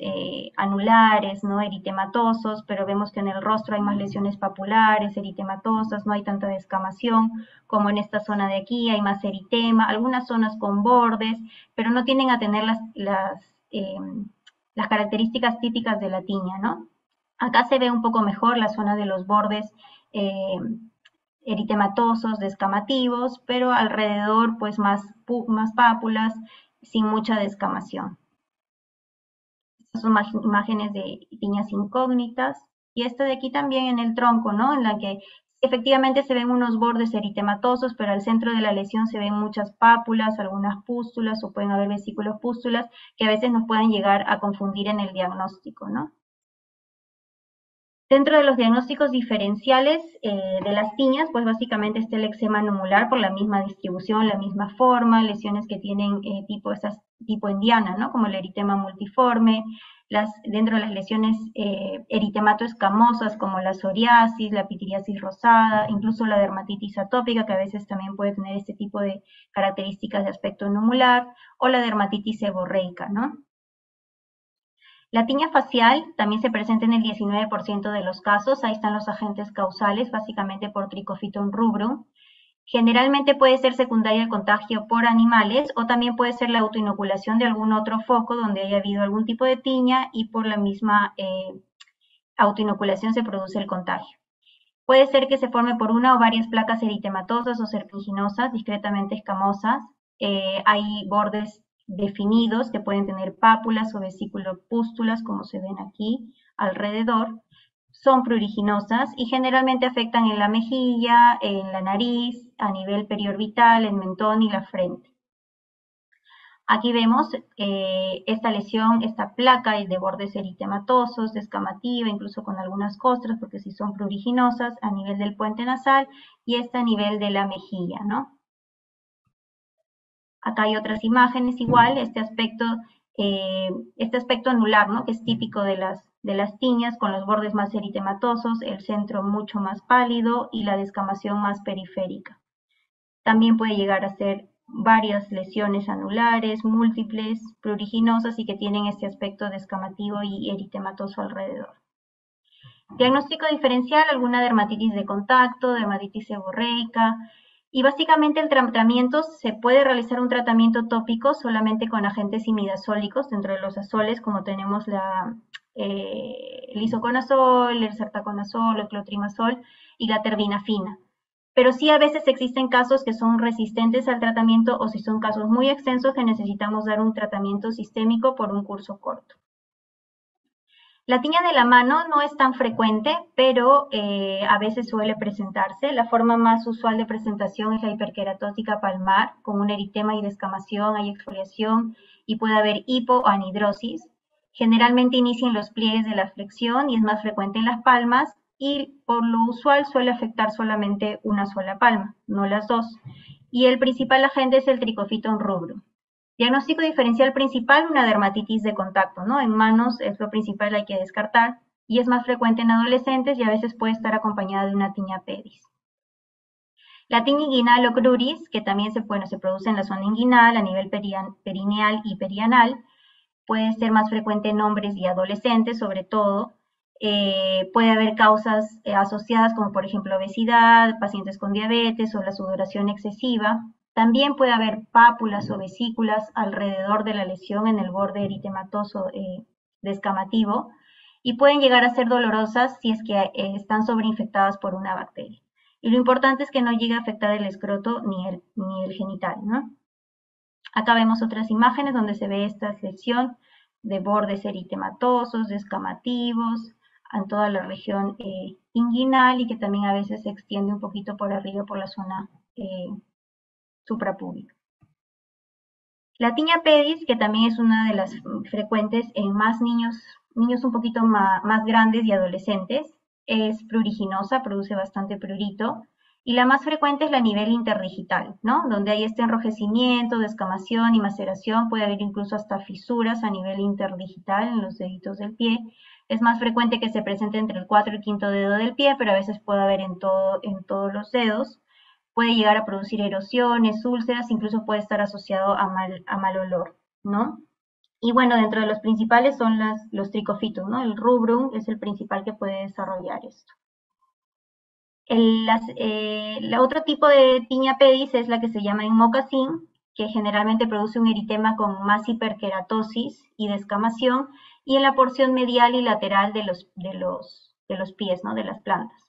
anulares, ¿no? Eritematosos, pero vemos que en el rostro hay más lesiones papulares, eritematosas, no hay tanta descamación como en esta zona de aquí, hay más eritema, algunas zonas con bordes, pero no tienden a tener las características típicas de la tiña, ¿no? Acá se ve un poco mejor la zona de los bordes eh, eritematosos, descamativos, pero alrededor pues más pápulas, sin mucha descamación. Estas son imágenes de tiñas incógnitas. Y esta de aquí también en el tronco, ¿no? En la que efectivamente se ven unos bordes eritematosos, pero al centro de la lesión se ven muchas pápulas, algunas pústulas o pueden haber vesículos pústulas que a veces nos pueden llegar a confundir en el diagnóstico, ¿no? Dentro de los diagnósticos diferenciales de las tiñas, pues básicamente está el eczema numular por la misma distribución, la misma forma, lesiones que tienen tipo indiana, ¿no? Como el eritema multiforme, dentro de las lesiones eritemato-escamosas como la psoriasis, la pitiriasis rosada, incluso la dermatitis atópica, que a veces también puede tener este tipo de características de aspecto numular, o la dermatitis seborreica, ¿no? La tiña facial también se presenta en el 19% de los casos. Ahí están los agentes causales, básicamente por Trichofiton rubrum. Generalmente puede ser secundaria al contagio por animales o también puede ser la autoinoculación de algún otro foco donde haya habido algún tipo de tiña y por la misma autoinoculación se produce el contagio. Puede ser que se forme por una o varias placas eritematosas o serpiginosas, discretamente escamosas. Hay bordes definidos que pueden tener pápulas o vesículo-pústulas, como se ven aquí alrededor. Son pruriginosas y generalmente afectan en la mejilla, en la nariz, a nivel periorbital, el mentón y la frente. Aquí vemos esta lesión, esta placa de bordes eritematosos, descamativa, incluso con algunas costras, porque sí son pruriginosas, a nivel del puente nasal y esta a nivel de la mejilla, ¿no? Acá hay otras imágenes igual, este aspecto anular, ¿no? Que es típico de las tiñas, con los bordes más eritematosos, el centro mucho más pálido y la descamación más periférica. También puede llegar a ser varias lesiones anulares, múltiples, pruriginosas y que tienen este aspecto descamativo y eritematoso alrededor. Diagnóstico diferencial, alguna dermatitis de contacto, dermatitis seborreica, y básicamente el tratamiento se puede realizar un tratamiento tópico solamente con agentes imidazólicos dentro de los azoles, como tenemos el isoconazol, el sertaconazol, el clotrimazol y la terbinafina. Pero sí a veces existen casos que son resistentes al tratamiento o si son casos muy extensos que necesitamos dar un tratamiento sistémico por un curso corto. La tiña de la mano no es tan frecuente, pero a veces suele presentarse. La forma más usual de presentación es la hiperqueratótica palmar, con un eritema y descamación, hay exfoliación y puede haber hipo o anhidrosis. Generalmente inicia en los pliegues de la flexión y es más frecuente en las palmas y por lo usual suele afectar solamente una sola palma, no las dos. Y el principal agente es el Trichofiton rubrum. Diagnóstico diferencial principal, una dermatitis de contacto, ¿no? En manos es lo principal, hay que descartar, y es más frecuente en adolescentes y a veces puede estar acompañada de una tiña pedis. La tiña inguinal o cruris, que también se produce en la zona inguinal, a nivel perineal y perianal, puede ser más frecuente en hombres y adolescentes, sobre todo. Puede haber causas asociadas como por ejemplo obesidad, pacientes con diabetes o la sudoración excesiva. También puede haber pápulas o vesículas alrededor de la lesión en el borde eritematoso descamativo y pueden llegar a ser dolorosas si es que están sobreinfectadas por una bacteria. Y lo importante es que no llegue a afectar el escroto ni el genital, ¿no? Acá vemos otras imágenes donde se ve esta lesión de bordes eritematosos, descamativos, en toda la región inguinal y que también a veces se extiende un poquito por arriba por la zona suprapúbica. La tiña pedis, que también es una de las frecuentes en más niños niños un poquito más grandes y adolescentes. Es pruriginosa, produce bastante prurito. Y la más frecuente es la a nivel interdigital, ¿no? Donde hay este enrojecimiento, descamación y maceración, puede haber incluso hasta fisuras a nivel interdigital en los deditos del pie. Es más frecuente que se presente entre el 4 y el quinto dedo del pie, pero a veces puede haber en todos los dedos. Puede llegar a producir erosiones, úlceras, incluso puede estar asociado a mal olor, ¿no? Y bueno, dentro de los principales son los tricofitos, ¿no? El rubrum es el principal que puede desarrollar esto. La otro tipo de tiña pedis es la que se llama en mocasín, que generalmente produce un eritema con más hiperkeratosis y descamación, y en la porción medial y lateral de los pies, ¿no? De las plantas.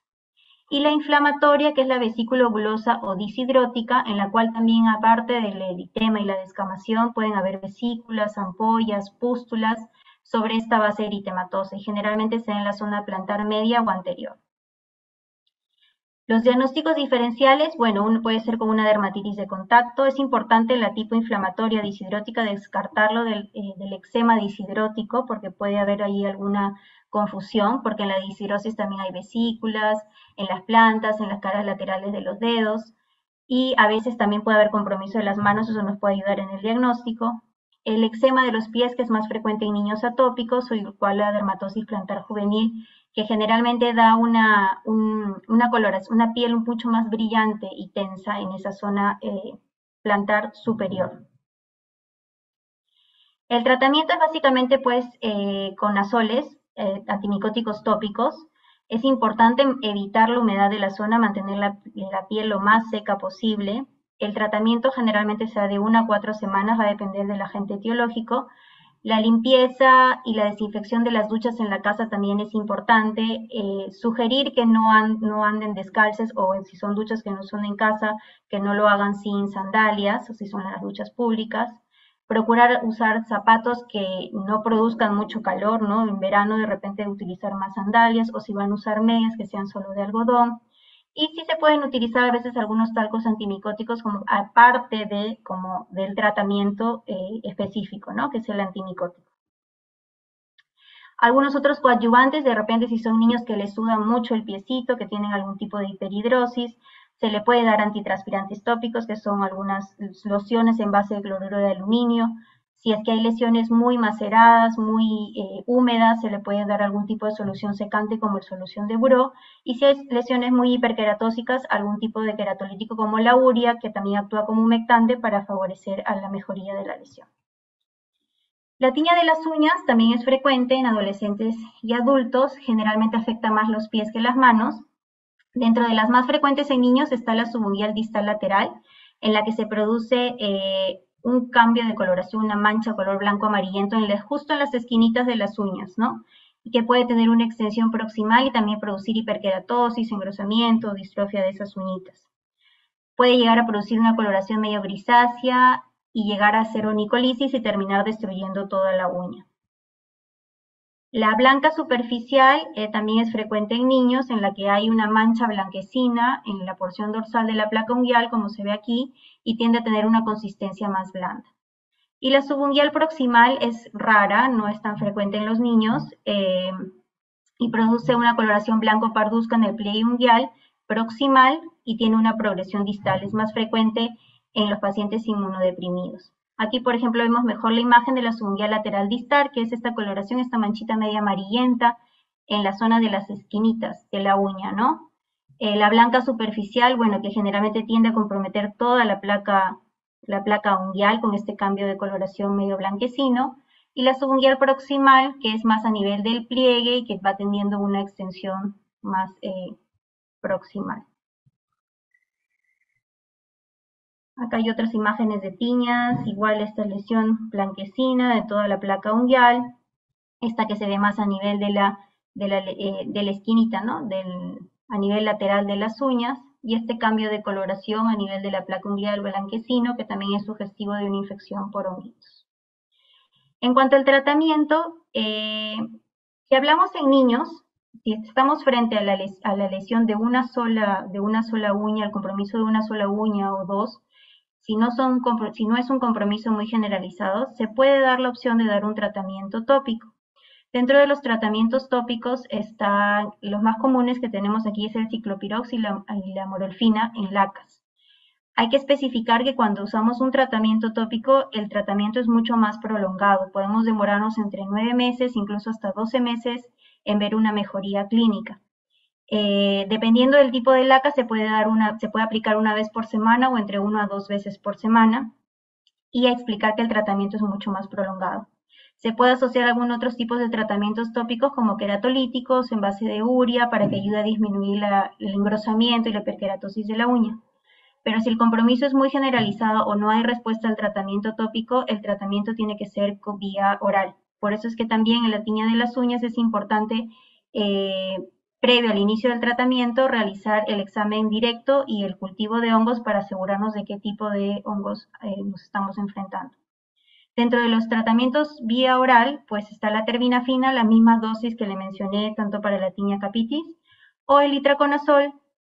Y la inflamatoria, que es la vesículo-bulosa o disidrótica, en la cual también, aparte del eritema y la descamación, pueden haber vesículas, ampollas, pústulas sobre esta base eritematosa, y generalmente se da en la zona plantar media o anterior. Los diagnósticos diferenciales, bueno, uno puede ser con una dermatitis de contacto. Es importante la tipo inflamatoria disidrótica descartarlo del eczema disidrótico, porque puede haber ahí alguna confusión, porque en la disidrosis también hay vesículas, en las plantas, en las caras laterales de los dedos, y a veces también puede haber compromiso de las manos, eso nos puede ayudar en el diagnóstico. El eczema de los pies, que es más frecuente en niños atópicos, o igual la dermatosis plantar juvenil, que generalmente da una coloración, una piel mucho más brillante y tensa en esa zona plantar superior. El tratamiento es básicamente pues con azoles, antimicóticos tópicos. Es importante evitar la humedad de la zona, mantener la piel lo más seca posible. El tratamiento generalmente se da de 1 a 4 semanas, va a depender del agente etiológico. La limpieza y la desinfección de las duchas en la casa también es importante. Sugerir que no anden descalces, o si son duchas que no son en casa, que no lo hagan sin sandalias, o si son las duchas públicas. Procurar usar zapatos que no produzcan mucho calor, ¿no? En verano de repente utilizar más sandalias, o si van a usar medias que sean solo de algodón. Y sí se pueden utilizar a veces algunos talcos antimicóticos como aparte del tratamiento específico, ¿no? Que es el antimicótico. Algunos otros coadyuvantes, de repente si son niños que les sudan mucho el piecito, que tienen algún tipo de hiperhidrosis, se le puede dar antitranspirantes tópicos, que son algunas lociones en base de cloruro de aluminio. Si es que hay lesiones muy maceradas, muy húmedas, se le puede dar algún tipo de solución secante como la solución de buró. Y si hay lesiones muy hiperqueratósicas, algún tipo de queratolítico como la urea, que también actúa como humectante para favorecer a la mejoría de la lesión. La tiña de las uñas también es frecuente en adolescentes y adultos, generalmente afecta más los pies que las manos. Dentro de las más frecuentes en niños está la subunguial distal lateral, en la que se produce un cambio de coloración, una mancha color blanco amarillento justo en las esquinitas de las uñas, ¿no? Y que puede tener una extensión proximal y también producir hiperkeratosis, engrosamiento, distrofia de esas uñitas. Puede llegar a producir una coloración medio grisácea y llegar a hacer onicolisis y terminar destruyendo toda la uña. La blanca superficial también es frecuente en niños, en la que hay una mancha blanquecina en la porción dorsal de la placa unguial, como se ve aquí, y tiende a tener una consistencia más blanda. Y la subunguial proximal es rara, no es tan frecuente en los niños, y produce una coloración blanco-parduzca en el pliegue unguial proximal y tiene una progresión distal. Es más frecuente en los pacientes inmunodeprimidos. Aquí, por ejemplo, vemos mejor la imagen de la subunguial lateral distal, que es esta coloración, esta manchita media amarillenta en la zona de las esquinitas de la uña, ¿no? La blanca superficial, bueno, que generalmente tiende a comprometer toda la placa unguial con este cambio de coloración medio blanquecino, y la subunguial proximal, que es más a nivel del pliegue y que va teniendo una extensión más proximal. Acá hay otras imágenes de tiñas, igual esta lesión blanquecina de toda la placa unguial, esta que se ve más a nivel de la esquinita, ¿no? A nivel lateral de las uñas, y este cambio de coloración a nivel de la placa unguial blanquecino, que también es sugestivo de una infección por honguitos. En cuanto al tratamiento, si hablamos en niños, si estamos frente a la lesión de una sola uña, el compromiso de una sola uña o dos, si no es un compromiso muy generalizado, se puede dar la opción de dar un tratamiento tópico. Dentro de los tratamientos tópicos están los más comunes que tenemos aquí es el ciclopirox y la morolfina en lacas. Hay que especificar que cuando usamos un tratamiento tópico, el tratamiento es mucho más prolongado. Podemos demorarnos entre 9 meses, incluso hasta 12 meses, en ver una mejoría clínica. Dependiendo del tipo de laca, se puede aplicar una vez por semana o entre 1 a 2 veces por semana, y a explicar que el tratamiento es mucho más prolongado. Se puede asociar a algunos otros tipos de tratamientos tópicos como queratolíticos en base de urea para que ayude a disminuir el engrosamiento y la hiperkeratosis de la uña. Pero si el compromiso es muy generalizado o no hay respuesta al tratamiento tópico, el tratamiento tiene que ser vía oral. Por eso es que también en la tiña de las uñas es importante, previo al inicio del tratamiento, realizar el examen directo y el cultivo de hongos para asegurarnos de qué tipo de hongos nos estamos enfrentando. Dentro de los tratamientos vía oral, pues está la terbinafina, la misma dosis que le mencioné tanto para la tiña capitis, o el itraconazol,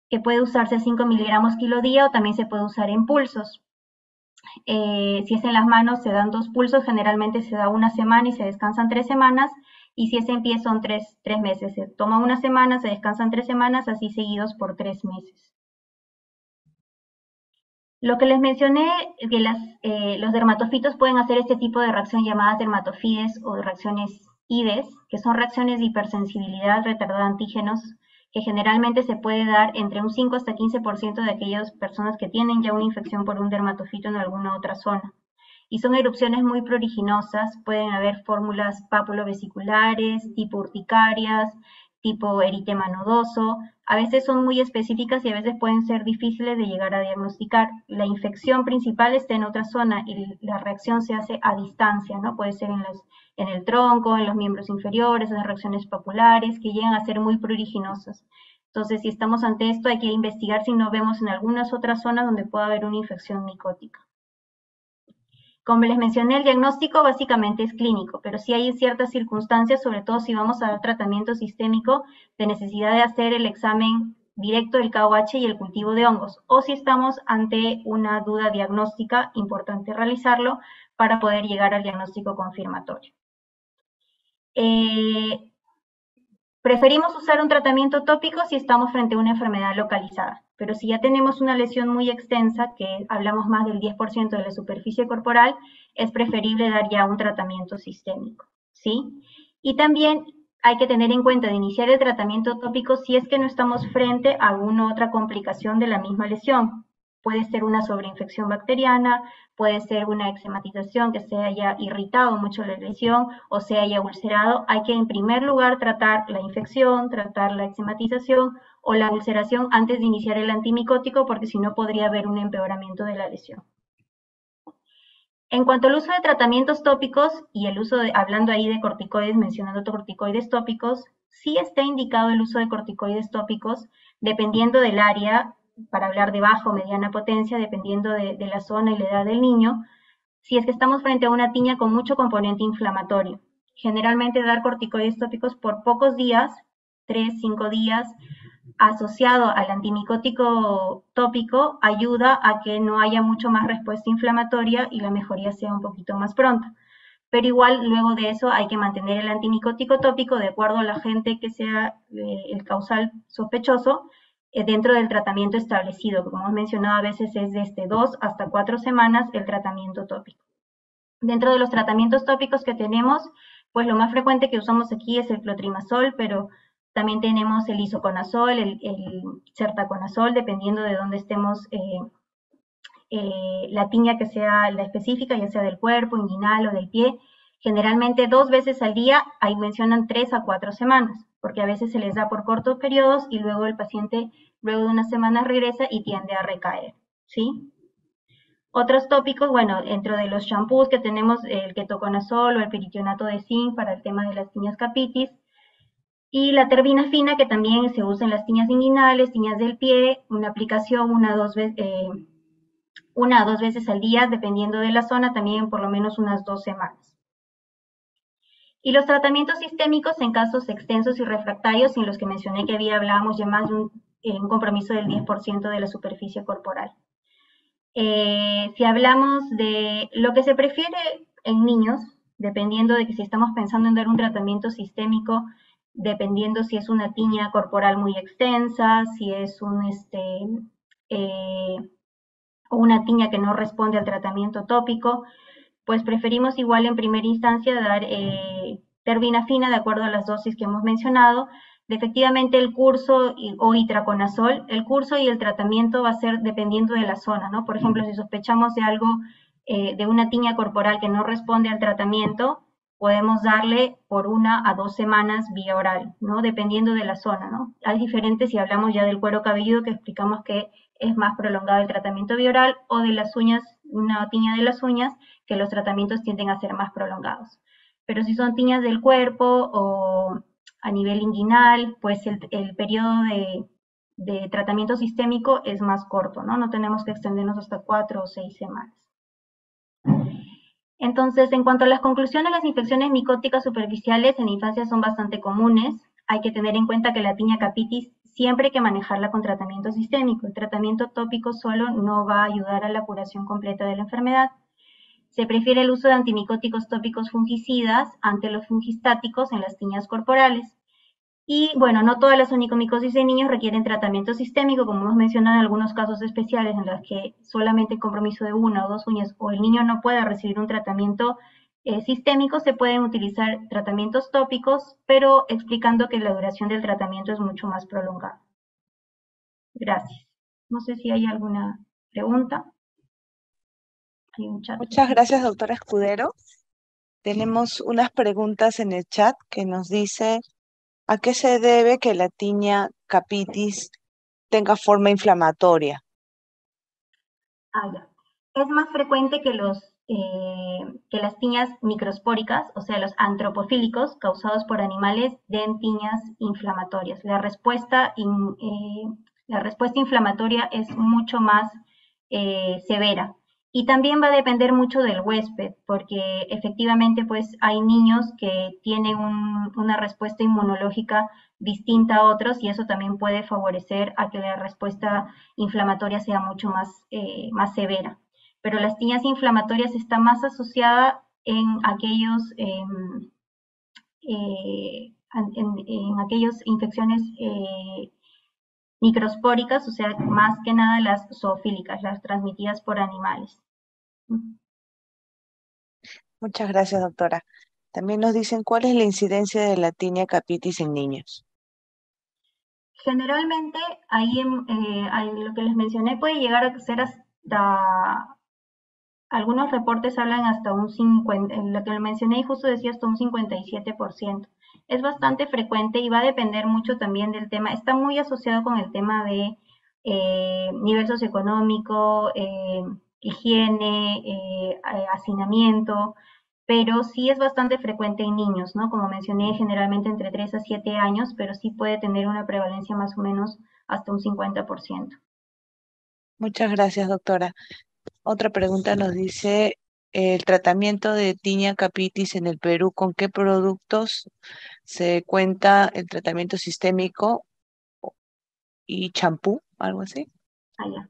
que puede usarse 5 miligramos kilo día o también se puede usar en pulsos. Si es en las manos, se dan 2 pulsos, generalmente se da 1 semana y se descansan 3 semanas, y si es en pie son 3 meses. Se toma 1 semana, se descansan 3 semanas, así seguidos por 3 meses. Lo que les mencioné, que los dermatofitos pueden hacer este tipo de reacción llamadas dermatofides o reacciones IDES, que son reacciones de hipersensibilidad retardada a antígenos, que generalmente se puede dar entre un 5 hasta 15% de aquellas personas que tienen ya una infección por un dermatofito en alguna otra zona. Y son erupciones muy pruriginosas, pueden haber fórmulas papulovesiculares, tipo urticarias, tipo eritema nodoso. A veces son muy específicas y a veces pueden ser difíciles de llegar a diagnosticar. La infección principal está en otra zona y la reacción se hace a distancia, ¿no? Puede ser en el tronco, en los miembros inferiores, esas reacciones papulares que llegan a ser muy pruriginosas. Entonces, si estamos ante esto, hay que investigar si no vemos en algunas otras zonas donde pueda haber una infección micótica. Como les mencioné, el diagnóstico básicamente es clínico, pero sí hay ciertas circunstancias, sobre todo si vamos a dar tratamiento sistémico, de necesidad de hacer el examen directo del KOH y el cultivo de hongos, o si estamos ante una duda diagnóstica, importante realizarlo para poder llegar al diagnóstico confirmatorio. Preferimos usar un tratamiento tópico si estamos frente a una enfermedad localizada, pero si ya tenemos una lesión muy extensa, que hablamos más del 10% de la superficie corporal, es preferible dar ya un tratamiento sistémico, ¿sí? Y también hay que tener en cuenta de iniciar el tratamiento tópico si es que no estamos frente a alguna otra complicación de la misma lesión. Puede ser una sobreinfección bacteriana, puede ser una eczematización que se haya irritado mucho la lesión o se haya ulcerado. Hay que en primer lugar tratar la infección, tratar la eczematización o la ulceración antes de iniciar el antimicótico, porque si no podría haber un empeoramiento de la lesión. En cuanto al uso de tratamientos tópicos y el uso hablando ahí de corticoides, mencionando corticoides tópicos, sí está indicado el uso de corticoides tópicos dependiendo del área, para hablar de baja o mediana potencia, dependiendo de la zona y la edad del niño, si es que estamos frente a una tiña con mucho componente inflamatorio. Generalmente dar corticoides tópicos por pocos días, 3, 5 días, asociado al antimicótico tópico ayuda a que no haya mucho más respuesta inflamatoria y la mejoría sea un poquito más pronta. Pero igual luego de eso hay que mantener el antimicótico tópico de acuerdo a la agente que sea el causal sospechoso dentro del tratamiento establecido, que como hemos mencionado a veces es desde 2 hasta 4 semanas el tratamiento tópico. Dentro de los tratamientos tópicos que tenemos, pues lo más frecuente que usamos aquí es el clotrimazol, pero también tenemos el isoconazol, el sertaconazol, dependiendo de dónde estemos, la tiña que sea la específica, ya sea del cuerpo, inguinal o del pie. Generalmente 2 veces al día, ahí mencionan 3 a 4 semanas, porque a veces se les da por cortos periodos y luego el paciente, luego de unas semanas regresa y tiende a recaer, ¿sí? Otros tópicos, bueno, dentro de los shampoos que tenemos el ketoconazol o el peritionato de zinc para el tema de las tiñas capitis, y la terbinafina que también se usa en las tiñas inguinales, tiñas del pie, una aplicación una a dos veces al día, dependiendo de la zona, también por lo menos unas 2 semanas. Y los tratamientos sistémicos en casos extensos y refractarios, en los que mencioné que hablábamos ya más de un compromiso del 10% de la superficie corporal. Si hablamos de lo que se prefiere en niños, dependiendo de que si estamos pensando en dar un tratamiento sistémico, dependiendo si es una tiña corporal muy extensa, si es eh, o una tiña que no responde al tratamiento tópico, pues preferimos igual en primera instancia dar terbinafina de acuerdo a las dosis que hemos mencionado. Efectivamente el curso o itraconazol, el curso y el tratamiento va a ser dependiendo de la zona, ¿no? Por ejemplo, si sospechamos de algo, de una tiña corporal que no responde al tratamiento, podemos darle por 1 a 2 semanas vía oral, ¿no? Dependiendo de la zona, ¿no? Hay diferentes, si hablamos ya del cuero cabelludo, que explicamos que es más prolongado el tratamiento vía oral, o de las uñas, una tiña de las uñas, que los tratamientos tienden a ser más prolongados. Pero si son tiñas del cuerpo o a nivel inguinal, pues el periodo de tratamiento sistémico es más corto, ¿no? No tenemos que extendernos hasta 4 o 6 semanas. Entonces, en cuanto a las conclusiones, las infecciones micóticas superficiales en la infancia son bastante comunes. Hay que tener en cuenta que la tiña capitis siempre hay que manejarla con tratamiento sistémico. El tratamiento tópico solo no va a ayudar a la curación completa de la enfermedad. Se prefiere el uso de antimicóticos tópicos fungicidas ante los fungistáticos en las tiñas corporales. Y bueno, no todas las onicomicosis en niños requieren tratamiento sistémico, como hemos mencionado en algunos casos especiales en los que solamente el compromiso de 1 o 2 uñas o el niño no puede recibir un tratamiento sistémico, se pueden utilizar tratamientos tópicos, pero explicando que la duración del tratamiento es mucho más prolongada. Gracias. No sé si hay alguna pregunta. Hay un chat. Muchas gracias, doctora Escudero. Tenemos unas preguntas en el chat que nos dice, ¿a qué se debe que la tiña capitis tenga forma inflamatoria? Ya. Es más frecuente que las tiñas microspóricas, o sea, los antropofílicos causados por animales, den tiñas inflamatorias. La respuesta inflamatoria es mucho más severa. Y también va a depender mucho del huésped, porque efectivamente pues hay niños que tienen una respuesta inmunológica distinta a otros y eso también puede favorecer a que la respuesta inflamatoria sea mucho más severa. Pero las tiñas inflamatorias están más asociadas en aquellas infecciones microspóricas, o sea, más que nada las zoofílicas, las transmitidas por animales. Muchas gracias, doctora. También nos dicen cuál es la incidencia de la tiña capitis en niños. Generalmente, ahí lo que les mencioné puede llegar a ser hasta, algunos reportes hablan hasta un 50, lo que les mencioné y justo decía hasta un 57%. Es bastante frecuente y va a depender mucho también del tema, está muy asociado con el tema de nivel socioeconómico, higiene, hacinamiento, pero sí es bastante frecuente en niños, ¿no? Como mencioné, generalmente entre 3 a 7 años, pero sí puede tener una prevalencia más o menos hasta un 50%. Muchas gracias, doctora. Otra pregunta nos dice, el tratamiento de tiña capitis en el Perú, ¿con qué productos se cuenta el tratamiento sistémico y champú, algo así? Allá.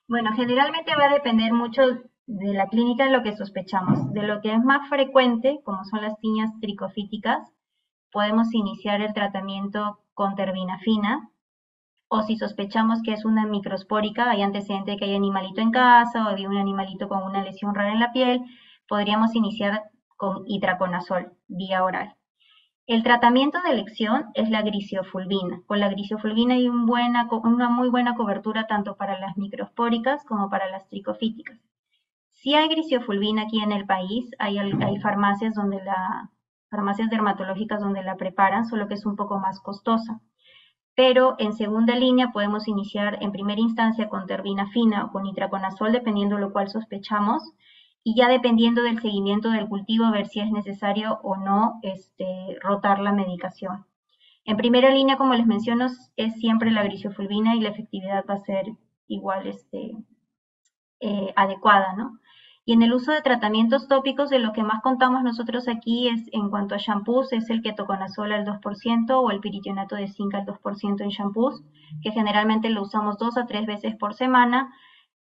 Bueno, generalmente va a depender mucho de la clínica en lo que sospechamos. De lo que es más frecuente, como son las tiñas tricofíticas, podemos iniciar el tratamiento con terbinafina, o si sospechamos que es una microspórica, hay antecedente de que hay animalito en casa o de un animalito con una lesión rara en la piel, podríamos iniciar con itraconazol vía oral. El tratamiento de elección es la grisiofulvina. Con la grisiofulvina hay una muy buena cobertura tanto para las microspóricas como para las tricofíticas. Si hay grisiofulvina aquí en el país, hay farmacias dermatológicas donde la preparan, solo que es un poco más costosa. Pero en segunda línea podemos iniciar en primera instancia con terbinafina o con itraconazol, dependiendo de lo cual sospechamos, y ya dependiendo del seguimiento del cultivo, ver si es necesario o no rotar la medicación. En primera línea, como les menciono, es siempre la grisofulvina y la efectividad va a ser igual adecuada, ¿no? Y en el uso de tratamientos tópicos, de lo que más contamos nosotros aquí es, en cuanto a shampoos, es el ketoconazol al 2% o el piritionato de zinc al 2% en shampoos, que generalmente lo usamos 2 a 3 veces por semana.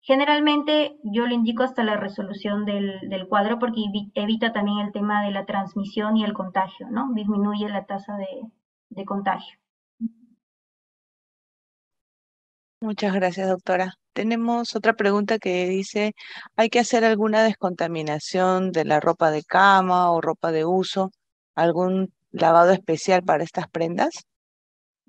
Generalmente yo lo indico hasta la resolución del cuadro porque evita también el tema de la transmisión y el contagio, ¿no? Disminuye la tasa de contagio. Muchas gracias, doctora. Tenemos otra pregunta que dice, ¿hay que hacer alguna descontaminación de la ropa de cama o ropa de uso? ¿Algún lavado especial para estas prendas?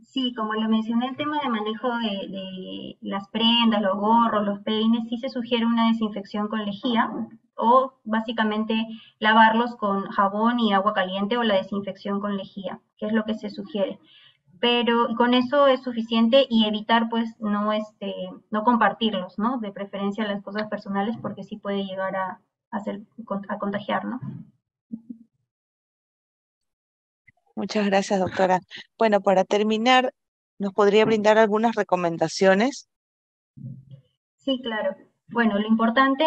Sí, como lo mencioné, el tema de manejo de las prendas, los gorros, los peines, sí se sugiere una desinfección con lejía o básicamente lavarlos con jabón y agua caliente o la desinfección con lejía, que es lo que se sugiere. Pero con eso es suficiente y evitar pues no compartirlos, ¿no? De preferencia las cosas personales porque sí puede llegar a contagiar, ¿no? Muchas gracias, doctora. Bueno, para terminar, ¿nos podría brindar algunas recomendaciones? Sí, claro. Bueno, lo importante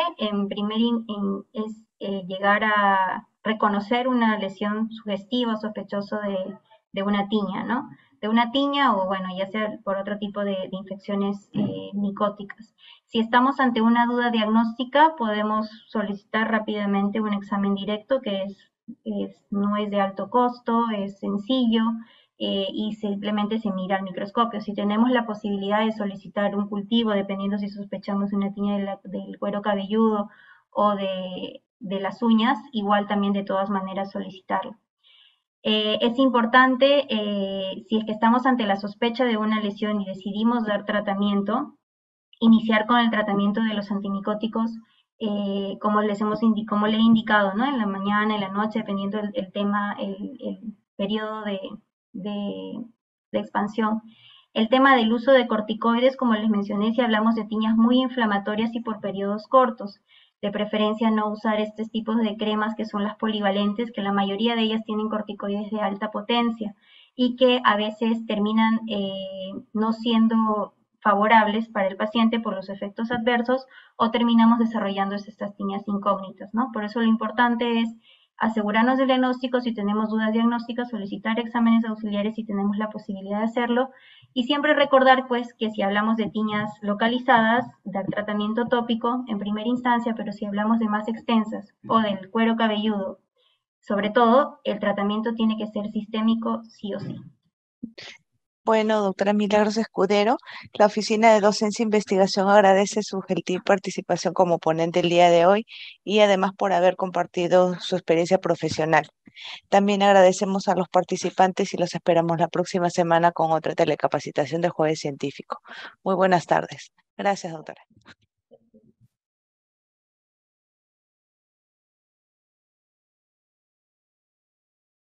es llegar a reconocer una lesión sugestiva o sospechoso de una tiña, ¿no? De una tiña o, bueno, ya sea por otro tipo de infecciones micóticas. Si estamos ante una duda diagnóstica, podemos solicitar rápidamente un examen directo no es de alto costo, es sencillo, y simplemente se mira al microscopio. Si tenemos la posibilidad de solicitar un cultivo, dependiendo si sospechamos una tiña del cuero cabelludo o de las uñas, igual también de todas maneras solicitarlo. Es importante, si es que estamos ante la sospecha de una lesión y decidimos dar tratamiento, iniciar con el tratamiento de los antimicóticos, como le he indicado, ¿no? En la mañana, en la noche, dependiendo el tema, el periodo de, de expansión. El tema del uso de corticoides, como les mencioné, si hablamos de tiñas muy inflamatorias y por periodos cortos, de preferencia no usar estos tipos de cremas que son las polivalentes, que la mayoría de ellas tienen corticoides de alta potencia y que a veces terminan no siendo favorables para el paciente por los efectos adversos o terminamos desarrollando estas tiñas incógnitas, ¿no? Por eso lo importante es asegurarnos del diagnóstico, si tenemos dudas diagnósticas, solicitar exámenes auxiliares si tenemos la posibilidad de hacerlo y siempre recordar pues que si hablamos de tiñas localizadas, dar tratamiento tópico en primera instancia, pero si hablamos de más extensas o del cuero cabelludo, sobre todo, el tratamiento tiene que ser sistémico sí o sí. Bueno, doctora Milagros Escudero, la Oficina de Docencia e Investigación agradece su gentil participación como ponente el día de hoy y además por haber compartido su experiencia profesional. También agradecemos a los participantes y los esperamos la próxima semana con otra telecapacitación de Jueves Científico. Muy buenas tardes. Gracias, doctora.